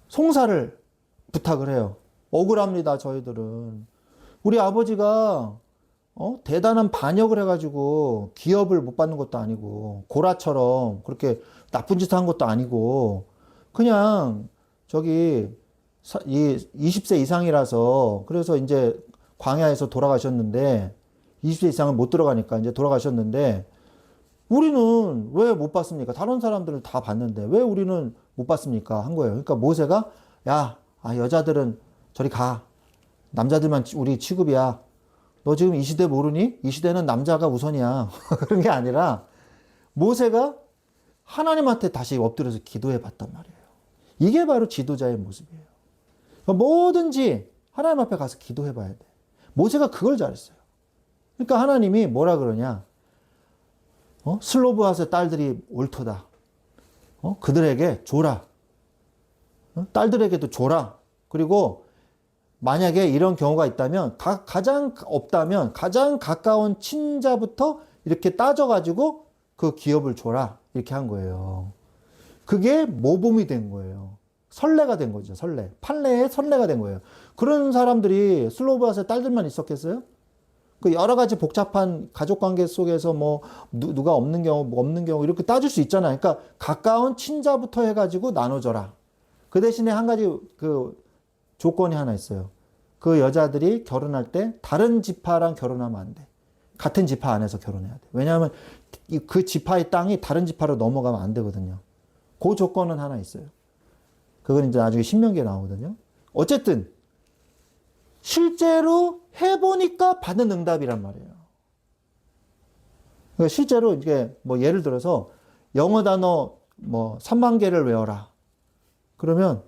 송사를 부탁을 해요. 억울합니다, 저희들은. 우리 아버지가 대단한 반역을 해가지고 기업을 못 받는 것도 아니고 고라처럼 그렇게 나쁜 짓 한 것도 아니고 그냥 이 20세 이상이라서 그래서 이제 광야에서 돌아가셨는데 20세 이상은 못 들어가니까 이제 돌아가셨는데 우리는 왜 못 받습니까? 다른 사람들은 다 받는데 왜 우리는 못 받습니까? 한 거예요. 그러니까 모세가 여자들은 저리 가. 남자들만 우리 취급이야. 너 지금 이 시대 모르니? 이 시대는 남자가 우선이야. 그런 게 아니라 모세가 하나님한테 다시 엎드려서 기도해 봤단 말이에요. 이게 바로 지도자의 모습이에요. 그러니까 뭐든지 하나님 앞에 가서 기도해 봐야 돼. 모세가 그걸 잘했어요. 그러니까 하나님이 뭐라 그러냐? 슬로브핫의 딸들이 옳도다. 그들에게 줘라. 딸들에게도 줘라. 그리고 만약에 이런 경우가 있다면 가장 없다면 가장 가까운 친자부터 이렇게 따져가지고 그 기업을 줘라. 이렇게 한 거예요. 그게 모범이 된 거예요. 선례가 된 거죠. 선례. 판례의 선례가 된 거예요. 그런 사람들이 슬로브핫의 딸들만 있었겠어요? 그 여러 가지 복잡한 가족 관계 속에서 누가 없는 경우 이렇게 따질 수 있잖아요. 그러니까 가까운 친자부터 해가지고 나눠줘라. 그 대신에 한 가지 조건이 하나 있어요. 그 여자들이 결혼할 때 다른 지파랑 결혼하면 안 돼. 같은 지파 안에서 결혼해야 돼. 왜냐하면 그 지파의 땅이 다른 지파로 넘어가면 안 되거든요. 그 조건은 하나 있어요. 그건 이제 나중에 신명기에 나오거든요. 어쨌든 실제로 해보니까 받은 응답이란 말이에요. 그러니까 실제로 이게 뭐 예를 들어서 영어 단어 뭐 3만 개를 외워라. 그러면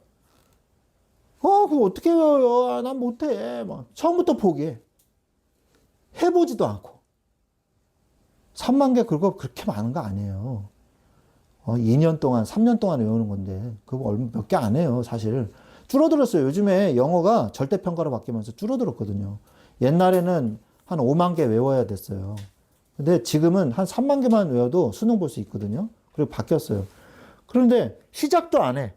그거 어떻게 외워요? 난 못해. 막 처음부터 포기해. 해보지도 않고. 3만 개 그거 그렇게 많은 거 아니에요. 2년 동안, 3년 동안 외우는 건데 그거 몇 개 안 해요, 사실. 줄어들었어요. 요즘에 영어가 절대평가로 바뀌면서 줄어들었거든요. 옛날에는 한 5만 개 외워야 됐어요. 근데 지금은 한 3만 개만 외워도 수능 볼 수 있거든요. 그리고 바뀌었어요. 그런데 시작도 안 해.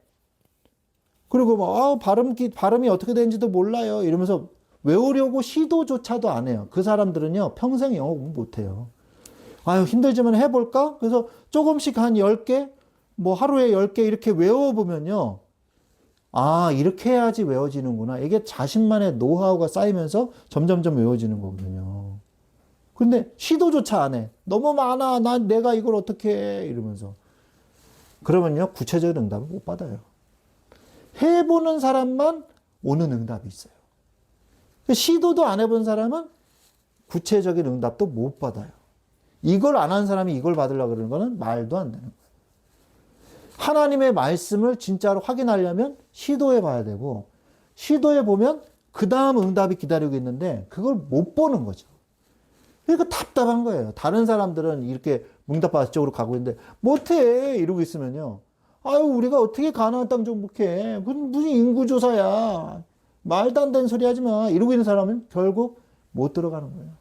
그리고 뭐, 발음이 어떻게 되는지도 몰라요. 이러면서 외우려고 시도조차도 안 해요. 그 사람들은요, 평생 영어 공부 못 해요. 아유, 힘들지만 해볼까? 그래서 조금씩 한 10개, 뭐 하루에 10개 이렇게 외워보면요. 아, 이렇게 해야지 외워지는구나. 이게 자신만의 노하우가 쌓이면서 점점점 외워지는 거거든요. 근데 시도조차 안 해. 너무 많아. 내가 이걸 어떻게 해. 이러면서. 그러면요, 구체적인 응답을 못 받아요. 해보는 사람만 오는 응답이 있어요. 시도도 안 해본 사람은 구체적인 응답도 못 받아요. 이걸 안 한 사람이 이걸 받으려고 그러는 거는 말도 안 되는 거예요. 하나님의 말씀을 진짜로 확인하려면 시도해 봐야 되고, 시도해 보면 그 다음 응답이 기다리고 있는데 그걸 못 보는 거죠. 그러니까 답답한 거예요. 다른 사람들은 이렇게 응답받을 쪽으로 가고 있는데 못해 이러고 있으면요. 아유, 우리가 어떻게 가나안 땅 정복해. 무슨 인구조사야. 말도 안 되는 소리 하지 마. 이러고 있는 사람은 결국 못 들어가는 거예요.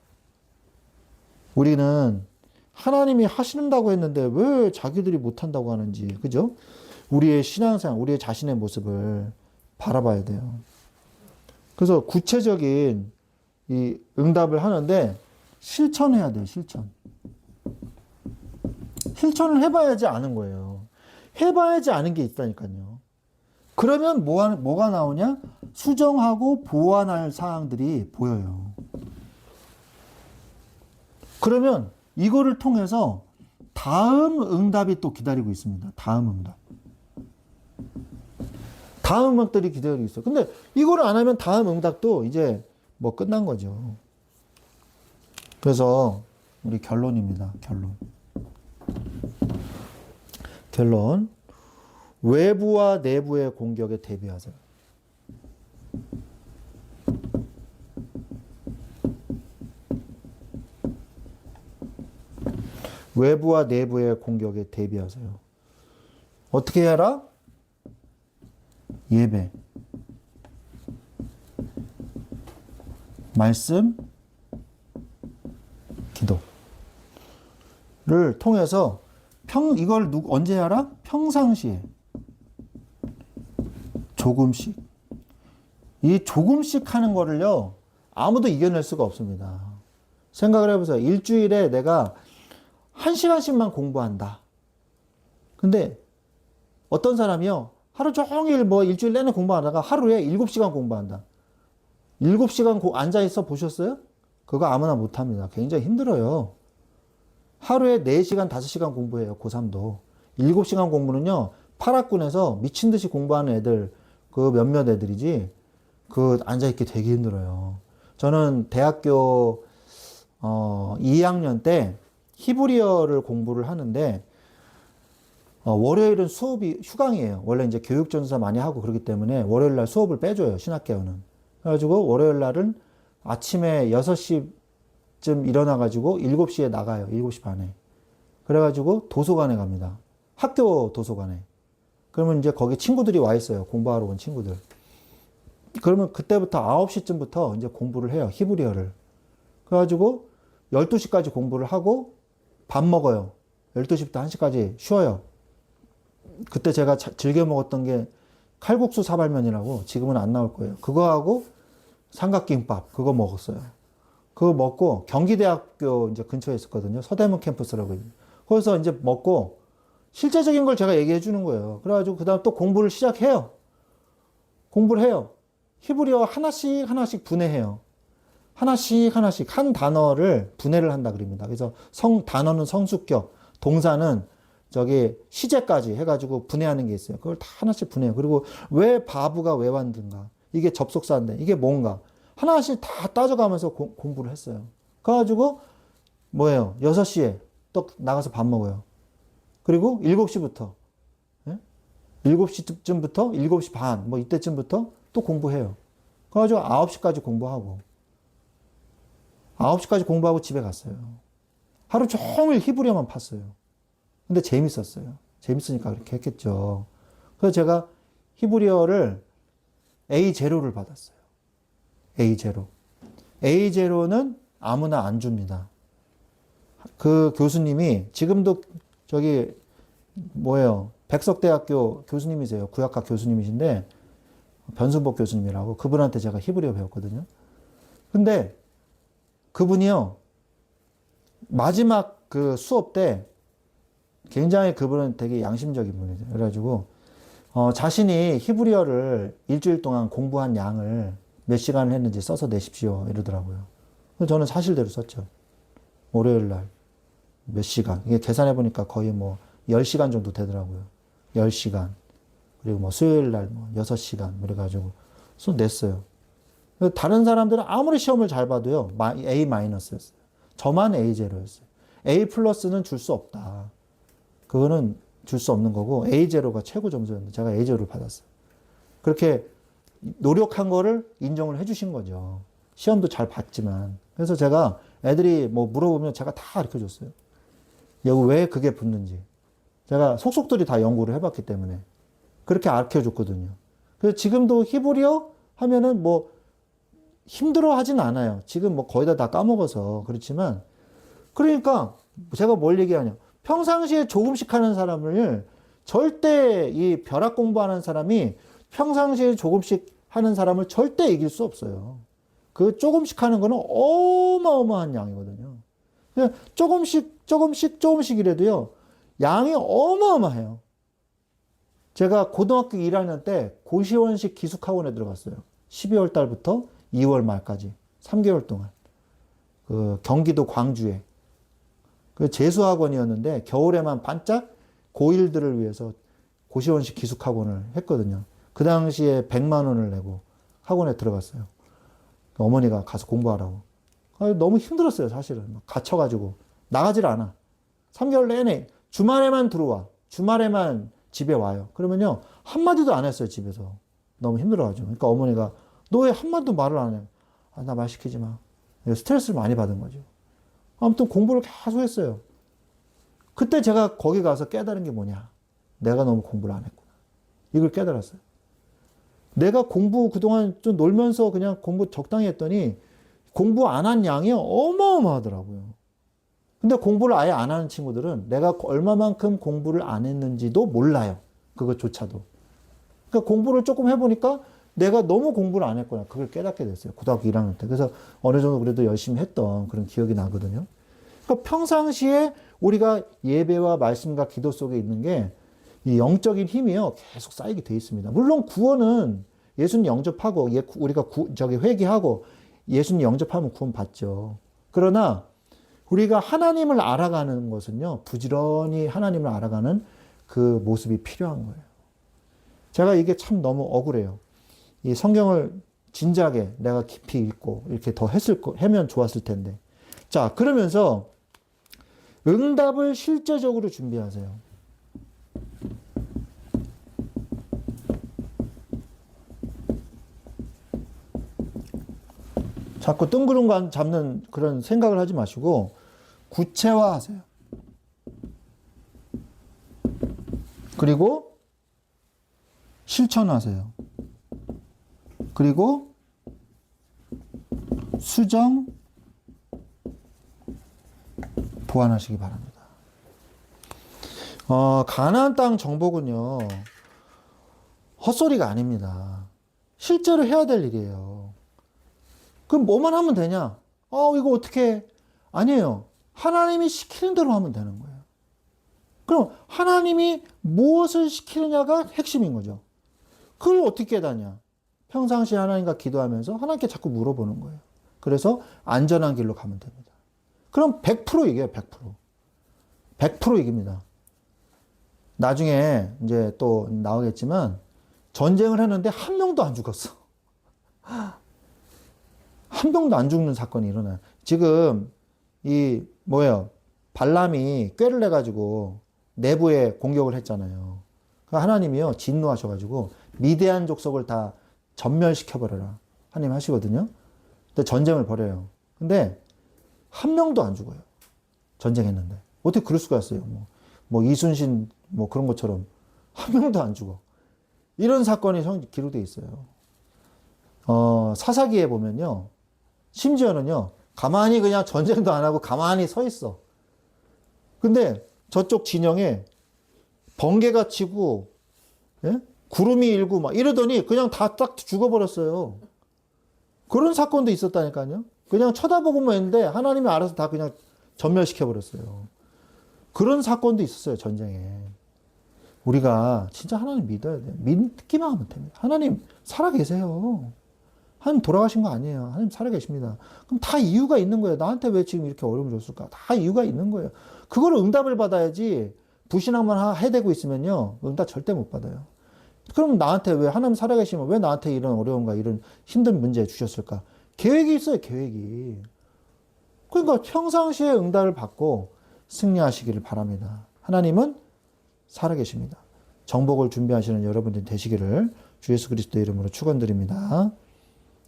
우리는 하나님이 하신다고 했는데 왜 자기들이 못한다고 하는지, 그죠? 우리의 신앙생활, 우리의 자신의 모습을 바라봐야 돼요. 그래서 구체적인 이 응답을 하는데 실천해야 돼요, 실천. 실천을 해봐야지 아는 거예요. 해봐야지 아는 게 있다니까요. 그러면 뭐가 나오냐? 수정하고 보완할 사항들이 보여요. 그러면 이거를 통해서 다음 응답이 또 기다리고 있습니다. 다음 응답. 다음 응답들이 기다리고 있어요. 근데 이거를 안 하면 다음 응답도 이제 뭐 끝난 거죠. 그래서 우리 결론입니다. 결론. 외부와 내부의 공격에 대비하세요. 외부와 내부의 공격에 대비하세요. 어떻게 해라? 예배, 말씀, 기도를 통해서 이걸 언제 하라? 평상시에 조금씩. 이 조금씩 하는 거를요, 아무도 이겨낼 수가 없습니다. 생각을 해보세요. 일주일에 내가 1시간씩만 공부한다. 근데 어떤 사람이요, 하루 종일 뭐 일주일 내내 공부하다가 하루에 7시간 공부한다. 7시간 앉아있어 보셨어요? 그거 아무나 못합니다. 굉장히 힘들어요. 하루에 4시간, 5시간 공부해요. 고3도. 7시간 공부는요, 파락군에서 미친 듯이 공부하는 애들, 그 몇몇 애들이지, 앉아있기 되게 힘들어요. 저는 대학교, 2학년 때 히브리어를 공부를 하는데, 월요일은 수업이 휴강이에요. 원래 이제 교육전사 많이 하고 그러기 때문에 월요일 날 수업을 빼줘요. 신학개헌은. 그래가지고 월요일 날은 아침에 6시쯤 일어나가지고 7시에 나가요. 7시 반에. 그래가지고 도서관에 갑니다. 학교 도서관에. 그러면 이제 거기 친구들이 와 있어요. 공부하러 온 친구들. 그러면 그때부터 9시쯤부터 이제 공부를 해요. 히브리어를. 그래가지고 12시까지 공부를 하고 밥 먹어요. 12시부터 1시까지 쉬어요. 그때 제가 즐겨 먹었던 게 칼국수 사발면이라고, 지금은 안 나올 거예요. 그거하고 삼각김밥, 그거 먹었어요. 그거 먹고 경기대학교 이제 근처에 있었거든요. 서대문 캠퍼스라고. 거기서 이제 먹고 실제적인 걸 제가 얘기해 주는 거예요. 그래가지고 그 다음 또 공부를 시작해요. 공부를 해요. 히브리어 하나씩 분해해요. 하나씩 하나씩 한 단어를 분해를 한다 그럽니다. 그래서 단어는 성수격, 동사는 저기 시제까지 해가지고 분해하는 게 있어요. 그걸 다 하나씩 분해해요. 그리고 왜 바보가 왜 만든가? 이게 접속사인데 이게 뭔가? 하나씩 다 따져가면서 공부를 했어요. 그래가지고 뭐예요? 6시에 또 나가서 밥 먹어요. 그리고 7시부터 7시쯤부터 7시 반 뭐 이때쯤부터 또 공부해요. 그래가지고 9시까지 공부하고 9시까지 공부하고 집에 갔어요. 하루 종일 히브리어만 팠어요. 근데 재밌었어요. 재밌으니까 그렇게 했겠죠. 그래서 제가 히브리어를 A0를 받았어요. A0. A0는 아무나 안 줍니다. 그 교수님이 지금도 저기 뭐예요? 백석대학교 교수님이세요. 구약학 교수님이신데 변순복 교수님이라고 그분한테 제가 히브리어 배웠거든요. 근데 그분이요. 마지막 그 수업 때 굉장히 그분은 되게 양심적인 분이세요. 그래가지고 자신이 히브리어를 일주일 동안 공부한 양을 몇 시간을 했는지 써서 내십시오. 이러더라고요. 그래서 저는 사실대로 썼죠. 월요일 날 몇 시간. 이게 계산해 보니까 거의 뭐 10시간 정도 되더라고요. 10시간. 그리고 뭐 수요일 날 뭐 6시간. 그래가지고 냈어요. 다른 사람들은 아무리 시험을 잘 봐도요. A-였어요. 저만 A0였어요. A 플러스는 줄 수 없다. 그거는 줄 수 없는 거고 A0가 최고 점수였는데 제가 A0를 받았어요. 그렇게 노력한 거를 인정을 해 주신 거죠. 시험도 잘 봤지만. 그래서 제가 애들이 뭐 물어보면 제가 다 가르쳐 줬어요. 여기 왜 그게 붙는지. 제가 속속들이 다 연구를 해봤기 때문에 그렇게 가르쳐 줬거든요. 그래서 지금도 히브리어 하면은 뭐 힘들어 하진 않아요. 지금 뭐 거의 다 까먹어서 그렇지만 그러니까 제가 뭘 얘기하냐. 평상시에 조금씩 하는 사람을 절대 이 벼락 공부하는 사람이 평상시에 조금씩 하는 사람을 절대 이길 수 없어요. 그 조금씩 하는 거는 어마어마한 양이거든요. 그냥 조금씩이라도요, 양이 어마어마해요. 제가 고등학교 1학년 때 고시원식 기숙학원에 들어갔어요. 12월 달부터 2월 말까지 3개월 동안. 그 경기도 광주에. 그 재수학원이었는데 겨울에만 반짝 고1들을 위해서 고시원식 기숙학원을 했거든요. 그 당시에 100만 원을 내고 학원에 들어갔어요. 어머니가 가서 공부하라고. 너무 힘들었어요, 사실은. 갇혀가지고. 나가질 않아. 3개월 내내 주말에만 들어와. 주말에만 집에 와요. 그러면요, 한마디도 안 했어요, 집에서. 너무 힘들어가지고. 그러니까 어머니가 너 왜 한마디도 말을 안 해? 아, 나 말 시키지 마. 스트레스를 많이 받은 거죠. 아무튼 공부를 계속 했어요. 그때 제가 거기 가서 깨달은 게 뭐냐. 내가 너무 공부를 안 했구나. 이걸 깨달았어요. 내가 공부 그동안 좀 놀면서 그냥 공부 적당히 했더니 공부 안 한 양이 어마어마하더라고요. 근데 공부를 아예 안 하는 친구들은 내가 얼마만큼 공부를 안 했는지도 몰라요. 그것조차도. 그러니까 공부를 조금 해보니까 내가 너무 공부를 안 했구나. 그걸 깨닫게 됐어요. 고등학교 1학년 때. 그래서 어느 정도 그래도 열심히 했던 그런 기억이 나거든요. 그러니까 평상시에 우리가 예배와 말씀과 기도 속에 있는 게 이 영적인 힘이요. 계속 쌓이게 돼 있습니다. 물론 구원은 예수님 영접하고 우리가 회개하고 예수님 영접하면 구원 받죠. 그러나 우리가 하나님을 알아가는 것은요. 부지런히 하나님을 알아가는 그 모습이 필요한 거예요. 제가 이게 참 너무 억울해요. 이 성경을 진작에 내가 깊이 읽고 이렇게 더 하면 좋았을 텐데. 자, 그러면서 응답을 실제적으로 준비하세요. 자꾸 뜬구름 잡는 그런 생각을 하지 마시고 구체화하세요. 그리고 실천하세요. 그리고 수정, 보완하시기 바랍니다. 가나안 땅 정복은요, 헛소리가 아닙니다. 실제로 해야 될 일이에요. 그럼 뭐만 하면 되냐? 이거 어떻게 해? 아니에요. 하나님이 시키는 대로 하면 되는 거예요. 그럼 하나님이 무엇을 시키느냐가 핵심인 거죠. 그걸 어떻게 깨닫냐? 평상시에 하나님과 기도하면서 하나님께 자꾸 물어보는 거예요. 그래서 안전한 길로 가면 됩니다. 그럼 100% 이겨요, 100%. 100% 이깁니다. 나중에 이제 또 나오겠지만 전쟁을 했는데 한 명도 안 죽었어. 한 명도 안 죽는 사건이 일어나요. 지금 이 뭐예요? 발람이 꾀를 내가지고 내부에 공격을 했잖아요. 하나님이요 진노하셔가지고 미디안 족속을 다 전멸시켜버려라. 하나님 하시거든요. 근데 전쟁을 벌여요. 근데 한 명도 안 죽어요. 전쟁했는데. 어떻게 그럴 수가 있어요? 뭐 이순신 뭐 그런 것처럼 한 명도 안 죽어. 이런 사건이 기록되어 있어요. 사사기에 보면요. 심지어는요. 가만히 그냥 전쟁도 안 하고 가만히 서 있어. 근데 저쪽 진영에 번개가 치고 예? 구름이 일고 막 이러더니 그냥 다 딱 죽어버렸어요. 그런 사건도 있었다니까요. 그냥 쳐다보고만 했는데 하나님이 알아서 다 그냥 전멸시켜버렸어요. 그런 사건도 있었어요, 전쟁에. 우리가 진짜 하나님 믿어야 돼요. 믿기만 하면 됩니다. 하나님 살아계세요. 하나님 돌아가신 거 아니에요. 하나님 살아계십니다. 그럼 다 이유가 있는 거예요. 나한테 왜 지금 이렇게 어려움을 줬을까? 다 이유가 있는 거예요. 그걸 응답을 받아야지 불신앙만 해대고 있으면요. 응답 절대 못 받아요. 그럼 나한테 왜 하나님 살아계시면 왜 나한테 이런 어려움과 이런 힘든 문제 주셨을까? 계획이 있어요, 계획이. 그러니까 평상시에 응답을 받고 승리하시기를 바랍니다. 하나님은 살아계십니다. 정복을 준비하시는 여러분들이 되시기를 주 예수 그리스도 이름으로 축원드립니다.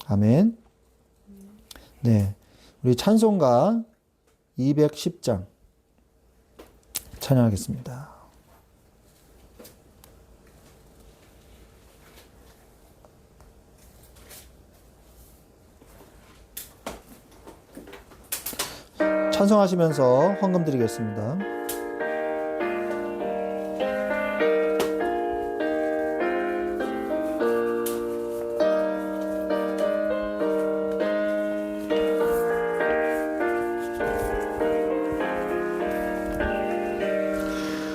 아멘. 네, 우리 찬송가 210장 찬양하겠습니다. 찬송하시면서 헌금 드리겠습니다.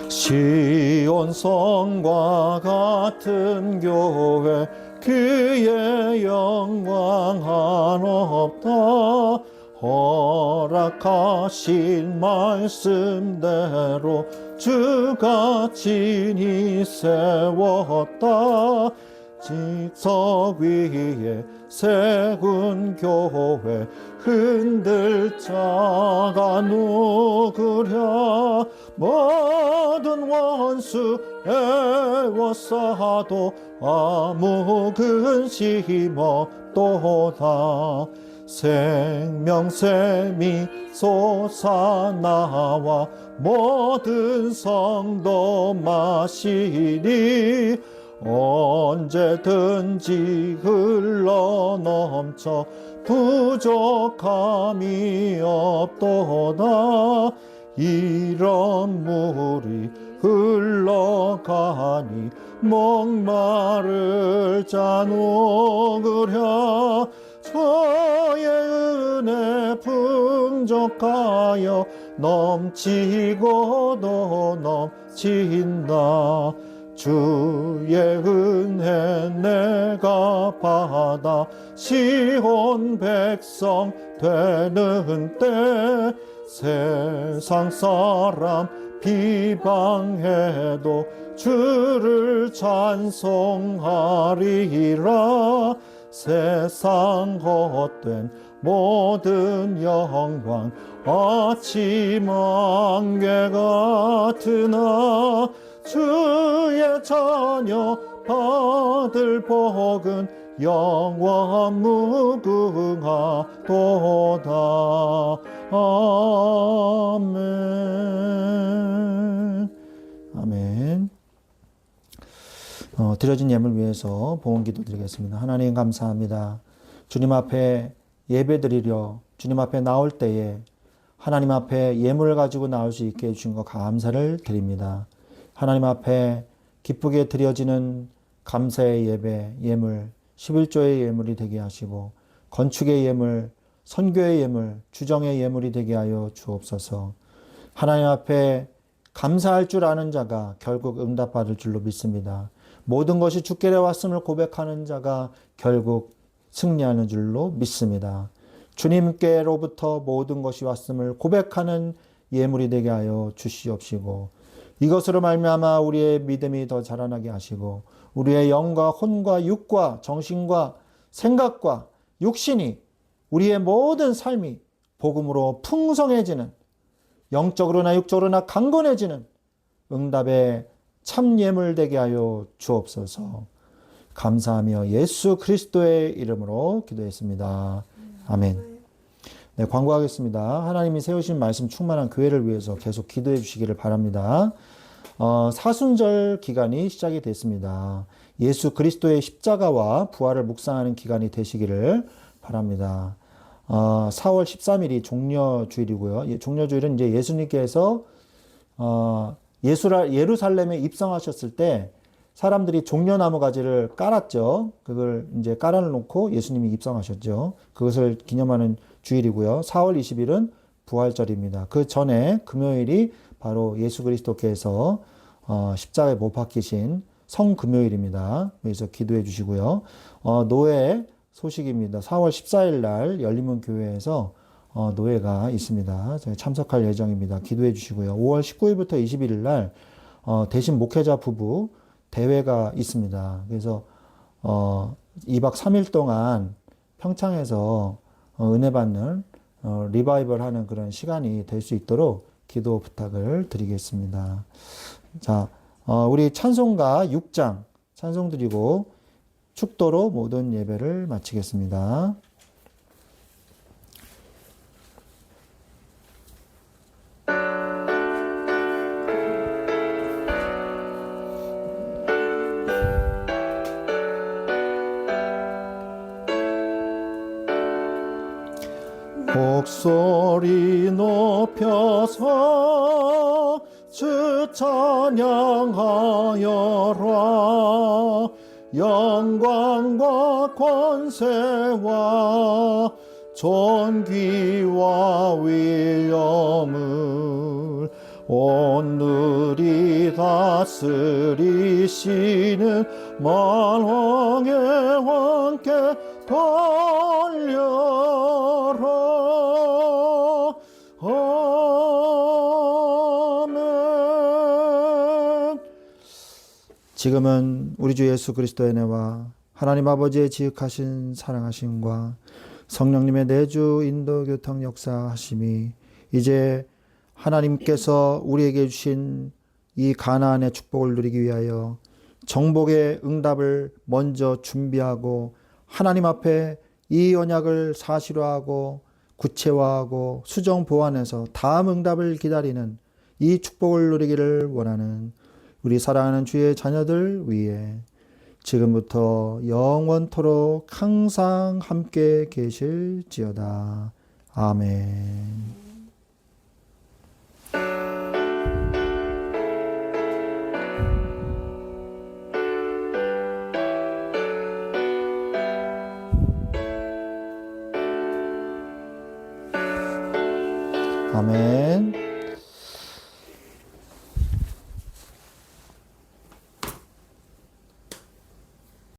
시온 성과 같은 교회 그의 영광 한없다. 허락하신 말씀대로 주가 친히 세웠다. 직석 위에 세군 교회 흔들 자가 누구랴. 모든 원수 애워싸도 아무 근심 없도다. 생명샘이 솟아나와 모든 성도 마시니 언제든지 흘러넘쳐 부족함이 없도다. 이런 물이 흘러가니 목마를 자 녹으랴. 저의 은혜 풍족하여 넘치고도 넘친다. 주의 은혜 내가 받아 시온 백성 되는 때 세상 사람 비방해도 주를 찬송하리라. 세상 헛된 모든 영광 아침 안개 같으나 주의 자녀 받을 복은 영원 무궁하도다. 아멘. 아멘. 드려진 예물 위해서 봉헌 기도 드리겠습니다. 하나님 감사합니다. 주님 앞에 예배 드리려 주님 앞에 나올 때에 하나님 앞에 예물을 가지고 나올 수 있게 해주신 것 감사를 드립니다. 하나님 앞에 기쁘게 드려지는 감사의 예배, 예물, 11조의 예물이 되게 하시고 건축의 예물, 선교의 예물, 주정의 예물이 되게 하여 주옵소서. 하나님 앞에 감사할 줄 아는 자가 결국 응답받을 줄로 믿습니다. 모든 것이 주께로 왔음을 고백하는 자가 결국 승리하는 줄로 믿습니다. 주님께로부터 모든 것이 왔음을 고백하는 예물이 되게 하여 주시옵시고 이것으로 말미암아 우리의 믿음이 더 자라나게 하시고 우리의 영과 혼과 육과 정신과 생각과 육신이 우리의 모든 삶이 복음으로 풍성해지는 영적으로나 육적으로나 강건해지는 응답의 참 예물 되게 하여 주옵소서. 감사하며 예수 그리스도의 이름으로 기도했습니다. 아멘. 네, 광고하겠습니다. 하나님이 세우신 말씀 충만한 교회를 위해서 계속 기도해 주시기를 바랍니다. 사순절 기간이 시작이 됐습니다. 예수 그리스도의 십자가와 부활을 묵상하는 기간이 되시기를 바랍니다. 4월 13일이 종려주일이고요. 종려주일은 이제 예수님께서 예루살렘에 입성하셨을 때 사람들이 종려나무 가지를 깔았죠. 그걸 이제 깔아놓고 예수님이 입성하셨죠. 그것을 기념하는 주일이고요. 4월 20일은 부활절입니다. 그 전에 금요일이 바로 예수 그리스도께서 십자가에 못 박히신 성금요일입니다. 그래서 기도해 주시고요. 노예 소식입니다. 4월 14일 날 열린문 교회에서 노예가 있습니다. 참석할 예정입니다. 기도해 주시고요. 5월 19일부터 21일 날 대신 목회자 부부 대회가 있습니다. 그래서 2박 3일 동안 평창에서 은혜 받는 리바이벌 하는 그런 시간이 될 수 있도록 기도 부탁을 드리겠습니다. 자, 우리 찬송가 6장 찬송 드리고 축도로 모든 예배를 마치겠습니다. 목소리 높여서 주 찬양하여라. 영광과 권세와 존귀와 위엄을 오늘이 다스리시는 만왕의 왕께 돌려라. 아멘. 지금은 우리 주 예수 그리스도의 은혜와 하나님 아버지의 지극하신 사랑하심과 성령님의 내주 인도 교통 역사하심이 이제 하나님께서 우리에게 주신 이 가나안의 축복을 누리기 위하여 정복의 응답을 먼저 준비하고 하나님 앞에 이 언약을 사실화하고 구체화하고 수정 보완해서 다음 응답을 기다리는 이 축복을 누리기를 원하는 우리 사랑하는 주의 자녀들 위해 지금부터 영원토록 항상 함께 계실지어다. 아멘. 아멘.